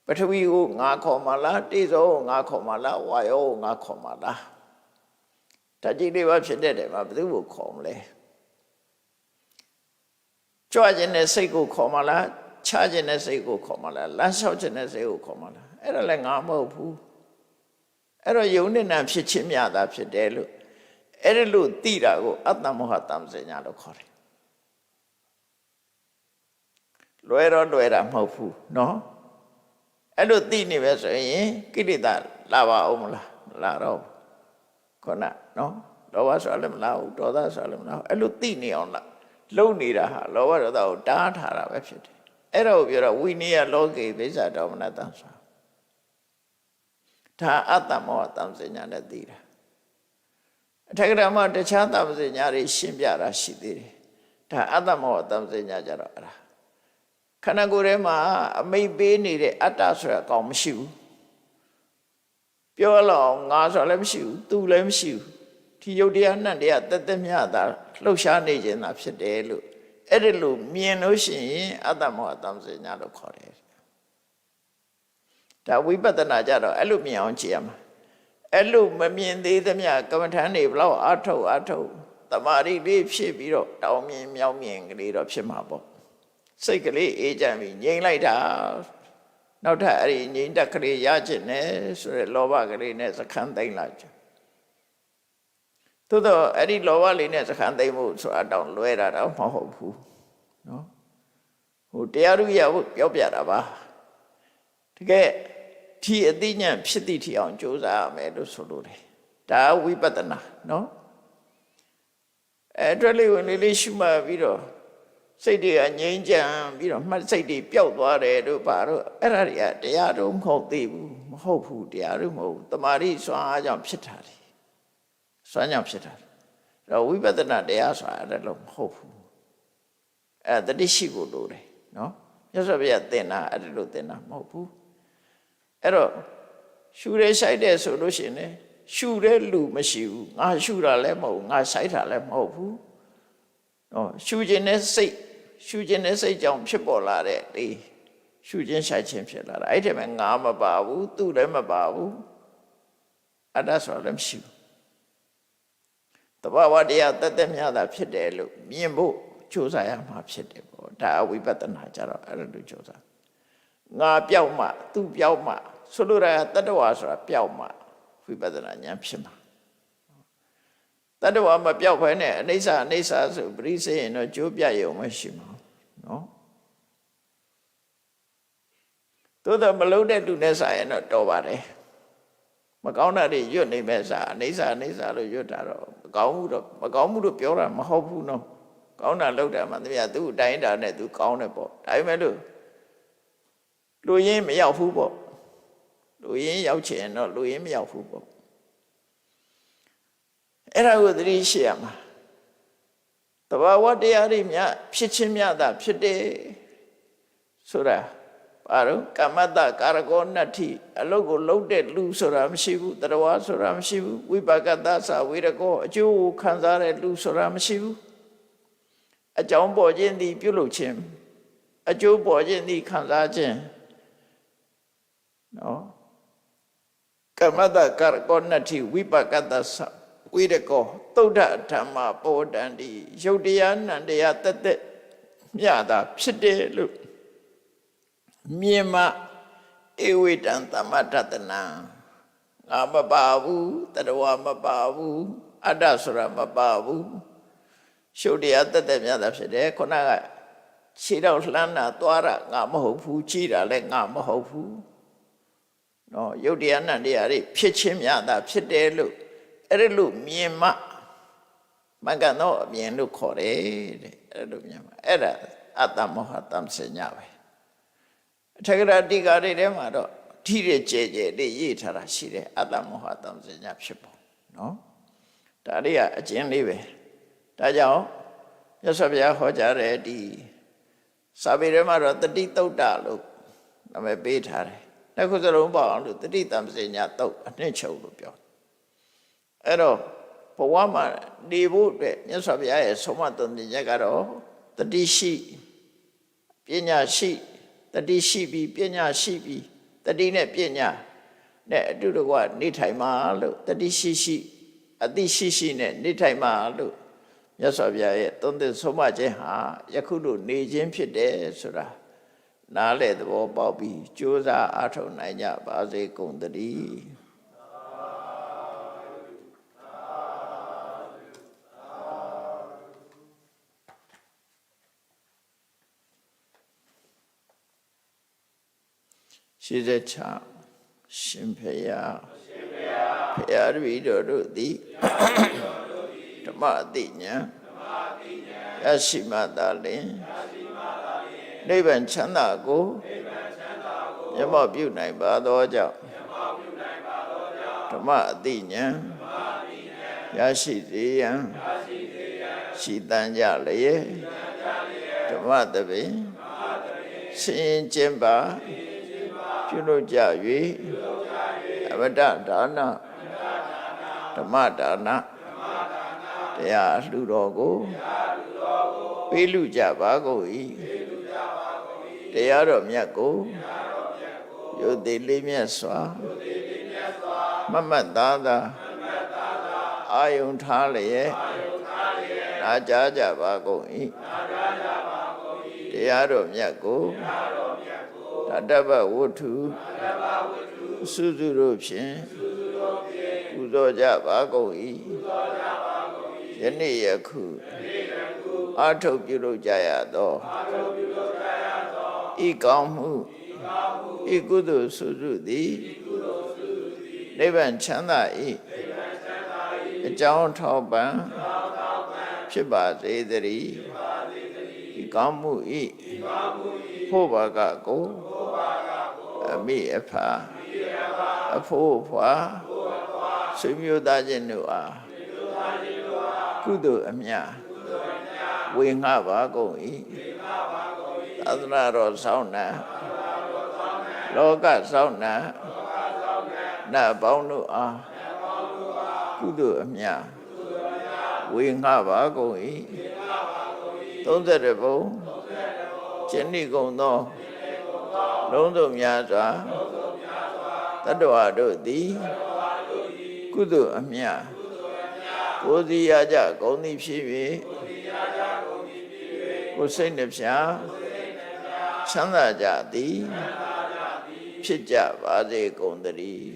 B: ပထဝီကိုငါခေါ်မှာလားတိဇောကိုငါခေါ်မှာလားဝါယောကိုငါခေါ်မှာလားဓာတ်ကြီးလေးပါဖြစ်တဲ့တယ်မှာဘသူကိုခေါ်မလဲကြွခြင်းနဲ့စိတ်ကိုခေါ်မှာလားချခြင်းနဲ့စိတ်ကိုခေါ်မှာလားလမ်းလျှောက်ခြင်းနဲ့စိတ်ကိုခေါ်မှာလားအဲ့ဒါလည်းငါမဟုတ်ဘူးအဲ့တော့ယုံနဲ့နာဖြစ်ခြင်းများတာဖြစ်တယ်လို့အဲ့ဒါလို့သိတာကိုအတ္တမောဟတမ္ပဇညာလို့ခေါ်တယ်လွယ်တာမဟုတ်ဘူးနော်အဲ့လိုသိနေပဲဆိုရင်ကိလေသာလာပါအောင်မလားမလာတော့ခေါနနော်လောဘဆိုလည်းမလာဘူးဒေါသဆိုလည်းမလာဘူးအဲ့လိုသိနေအောင်လားလုံနေတာဟာလောဘဒေါသကိုတားထားတာပဲဖြစ်တယ်အဲ့ဒါကိုပြောတော့ဝိနည်းလောကေဘိဇာဒေါမနတံဆိုဒါအတ္တမောဟတမ္ပဇညာနဲ့သိတာအထက်ကဓမ္မတခြားတမ္ပဇညာတွေရှင်းပြတာရှိသေးတယ်ဒါအတ္တမောဟတမ္ပဇညာကြတော့အဲ့ဒါခန္ဓာကိုယ်ထဲမှာအမိတ်ပေးနေတဲ့အတ္တဆိုတာအကောင်မရှိဘူးပြောလောက်ငါဆိုတာလည်းမရှိဘူးသူလည်းမရှိဘူးဒီယုတ်တရားနတ်တရားတသက်မြတ်တာလှုပ်ရှားနေခြင်းသာဖြစ်တယ်လို့အဲ့ဒီလိုမြင်လို့ရှိရင်အတ္တမောဟတမ္ပဇညာလို့ခေါ်တယ်ဒါဝိပဿနာကြတော့အဲ့လိုမြင်အောင်ကြည့်ရမှာအဲ့လိုမမြင်သေးသမျှကမ္မထာနေဘလောက်အထုတ်တမာရီလေးဖြစ်ပြီးတော့တောင်းမြင်မြောင်းမြင်ကလေးတော့ဖြစ်မှာပေါ့စိတ်ကလေးအေးချမ်းပြီးငြိမ်လိုက်တာနောက်ထပ်အဲ့ဒီငြိမ်တက်ကလေးရကျင်တယ်ဆိုရယ်လောဘကလေးနဲ့စခန်းသိမ့်လိုက်ကြသို့တော့အဲ့ဒီလောဘလေးနဲ့စခန်းသိမ့်မှုဆိုတာတောင်းလွဲတာတော့မဟုတ်ဘူးနော်ဟိုတရားဥရဖို့ပြောပြတာပါတကယ်ဒီအသိဉာဏ်ဖြစ်သည့်ထီအောင်ကြိုးစားရမယ်လို့ဆိုလို့တယ်ဒါဝိပဿနာနော်အဲ့အတွက်လေးဝင်လေးရှုမှတ်ပြီးတော့စိတ်တွေကငြိမ်းချမ်းပြီးတော့မှတ်စိတ်တွေပျောက်သွားတယ်တို့ပါတော့အဲ့ဒါတွေကတရားတော့မဟုတ်သေးဘူးမဟုတ်ဘူးတရားတော့မဟုတ်ဘူးတမာရီစွမ်းအားကြောင့်ဖြစ်တာလေစွမ်းကြောင့်ဖြစ်တာတော့ဝိပဿနာတရားဆိုတာအဲ့ဒါလို့မဟုတ်ဘူးအဲ့တတိရှိကိုလိုတယ်နော်မြတ်စွာဘုရားသင်တာအဲ့ဒါလို့သင်တာမဟုတ်ဘူးအဲ့တော့ရှူရဲဆိုင်တဲ့ဆိုလို့ရှိရင် ရှုတဲ့လူမရှိဘူးငါရှုတာလည်းမဟုတ်ငါဆိုင်တာလည်းမဟုတ်ဘူးရှုခြင်းနဲ့စိတ်ကြောင့်ဖြစ်ပေါ်လာတဲ့ဒီရှုခြင်းဆိုင်ခြင်းဖြစ်လာတာအဲ့ဒီမှာငါမပါဘူးသူလည်းမပါဘူးအတ္တဆိုလည်းမရှိဘူးတဘာဝတရားတသက်မြတ်တာဖြစ်တယ်လို့မြင်ဖို့ကြိုးစားရမှာဖြစ်တယ်ပေါ့ဒါအဝိပဿနာကြတော့အဲ့လိုကြိုးစားငါပြောက်မှသူပြောက်မှဆိုလိုတာတတ္တဝါဆိုတာပြောက်မှဝိပဿနာဉာဏ်ဖြစ်မှာတတ္တဝါမပြောက်ဘဲနဲ့အနိစ္စဆိုပရိစေရင်တော့ကျိုးပြရုံမရှိမှာနော်သို့တော့မလုံးတဲ့လူနဲ့စာရင်တော့တော်ပါတယ်မကောင်းတာတွေရွတ်နေမဲ့စာအနိစ္စလို့ရွတ်တာတော့မကောင်းဘူးလို့ပြောတာမဟုတ်ဘူးနော်ကောင်းတာလောက်တာမှတည်းကသူ့အတိုင်းတာနဲ့သူကောင်းတယ်ပေါ့ဒါပေမဲ့လို့လူရင်းမရောက်ဘူးပေါ့လူရင်းရောက်ချင်တော့လူရင်းမရောက်ဘူးပေါ့အဲ့ဒါကိုသတိရှိရမှာတဘာဝတရားတွေမြဖြစ်ချင်းမြတာဖြစ်တယ်ဆိုတာဘာလို့ကမ္မတကာရကောနတ္ထိအလုတ်ကိုလှုပ်တဲ့လူဆိုတာမရှိဘူးတရဝါဆိုတာမရှိဘူးဝိပါကတ္တသဝေရကောအကျိုးကိုခံစားတဲ့လူဆိုတာမရှိဘူးအကြောင်းပေါ်ခြင်းသည်ပြုလုပ်ခြင်းအကျိုးပေါ်ခြင်းသည်ခံစားခြင်းနော်ကမ္မတကာရကောနတ္ထိဝိပါကတ္တသဝေရကောသုဒ္ဓဓမ္မပေါ်တန်တိယုတ်တရားနံတရားတသက်မြတာဖြစ်တယ်လို့မြင်မှဧဝိတံသမတ္တနာငါမပါဘူးတတဝါမပါဘူးအတ္တဆိုတာမပါဘူးရှုပ်တရားတသက်မြတာဖြစ်တယ်ခုနကခြေတော့လှမ်းတာသွားတာငါမဟုတ်ဘူးကြည်တာလည်းငါမဟုတ်ဘူးနော်ယုတ်တရားနံတရားတွေဖြစ်ချင်းမြတာဖြစ်တယ်လို့အဲ့ဒါလို့မြင်မှမကနောအမြင်လို့ခေါ်တယ်တဲ့အဲ့လိုမြင်မှအဲ့ဒါအတ္တမောဟတမ္စညပဲအထက်ကရာတိကာတွေထဲမှာတော့ထိရကျဲလေးရေးထားတာရှိတယ်အတ္တမောဟတမ္စညဖြစ်ပေါ်နော်ဒါလေးကအကျဉ်းလေးပဲဒါကြောင့်မြတ်စွာဘုရားဟောကြားတဲ့ဒီစာပေထဲမှာတော့တတိတုတ်တလို့နာမည်ပေးထားတယ်တစ်ခုစလုံးပေါ့အောင်လို့တတိတမ္စညတုတ်အနှစ်ချုပ်လို့ပြောအဲ့တော့ဘဝမှာနေဖို့အတွက်မြတ်စွာဘုရားရဲ့ဆုံးမသွန်သင်ချက်ကတော့တတိရှိပညာရှိတတိရှိပြီးပညာရှိပြီးတတိနဲ့ပညာနဲ့အတူတကွနေထိုင်မှာလို့တတိရှိအတိရှိနဲ့နေထိုင်မှာလို့မြတ်စွာဘုရားရဲ့သွန်သင်ဆုံးမခြင်းဟာယခုလိုနေခြင်းဖြစ်တယ်ဆိုတာနားလည်သဘောပေါက်ပြီးကြိုးစားအားထုတ်နိုင်ကြပါစေကုန်သတည်းရှိစေချရှင်ဖယားဖယားတပည့်တော်တို့သည်ဓမ္မအသိဉာဏ်ရရှိမှသာလျှင်နိဗ္ဗာန်ချမ်းသာကိုမျက်မှောက်ပြုနိုင်ပါသောကြောင့်ဓမ္မအသိဉာဏ်ရရှိစေရန်ရှိတန်ကြလျက်ဓမ္မတပင်ဆင်းကျင်ပါပြုလုပ်ကြ၍အဝတ္တဒါနဓမ္မဒါနတရားလှူတော်ကိုပေးလူကြပါကုန်၏တရားတော်မြတ်ကိုယုတ်တိလေးမြတ်စွာမမတ်သားသာအာယုန်ထားလျက်နာကြားကြပါကုန်၏တရားတော်မြတ်ကိုတတ္တဗဝတ္ထုစုစုတို့ဖြင့်ပူဇော်ကြပါကုန်၏ယနေ့ယခုအာထုတ်ပြုလုပ်ကြရသောဤကောင်းမှုဤကုသိုလ်စုစုသည်နိဗ္ဗာန်ချမ်းသာ၏အကြောင်းထောက်ပံ့ဖြစ်ပါစေတည်းဤကောင်းမှုဤဖို့ဘာကကိုအမိအဖာအဖို့ဖွာဆွေမျိုးသားချင်းတို့အားကုသိုလ်အမြတ်ဝေငှပါကုန်၏သာသနာတော်ဆောင်နာလောကဆောင်နာနတ်ပေါင်းတို့အား ကုသိုလ်အမြတ်ဝေငှပါကုန်၏30ဘုံကျင့်ဤကုန်သောလုံးစုံများစွာတတ္တဝါတို့သည်ကုသိုလ်အမြတ်ကိုယ်စီရကြကုန်သည်ဖြစ်၍ကိုယ်စိတ်နှပြချမ်းသာကြသည်ဖြစ်ကြပါစေကုန်သတည်း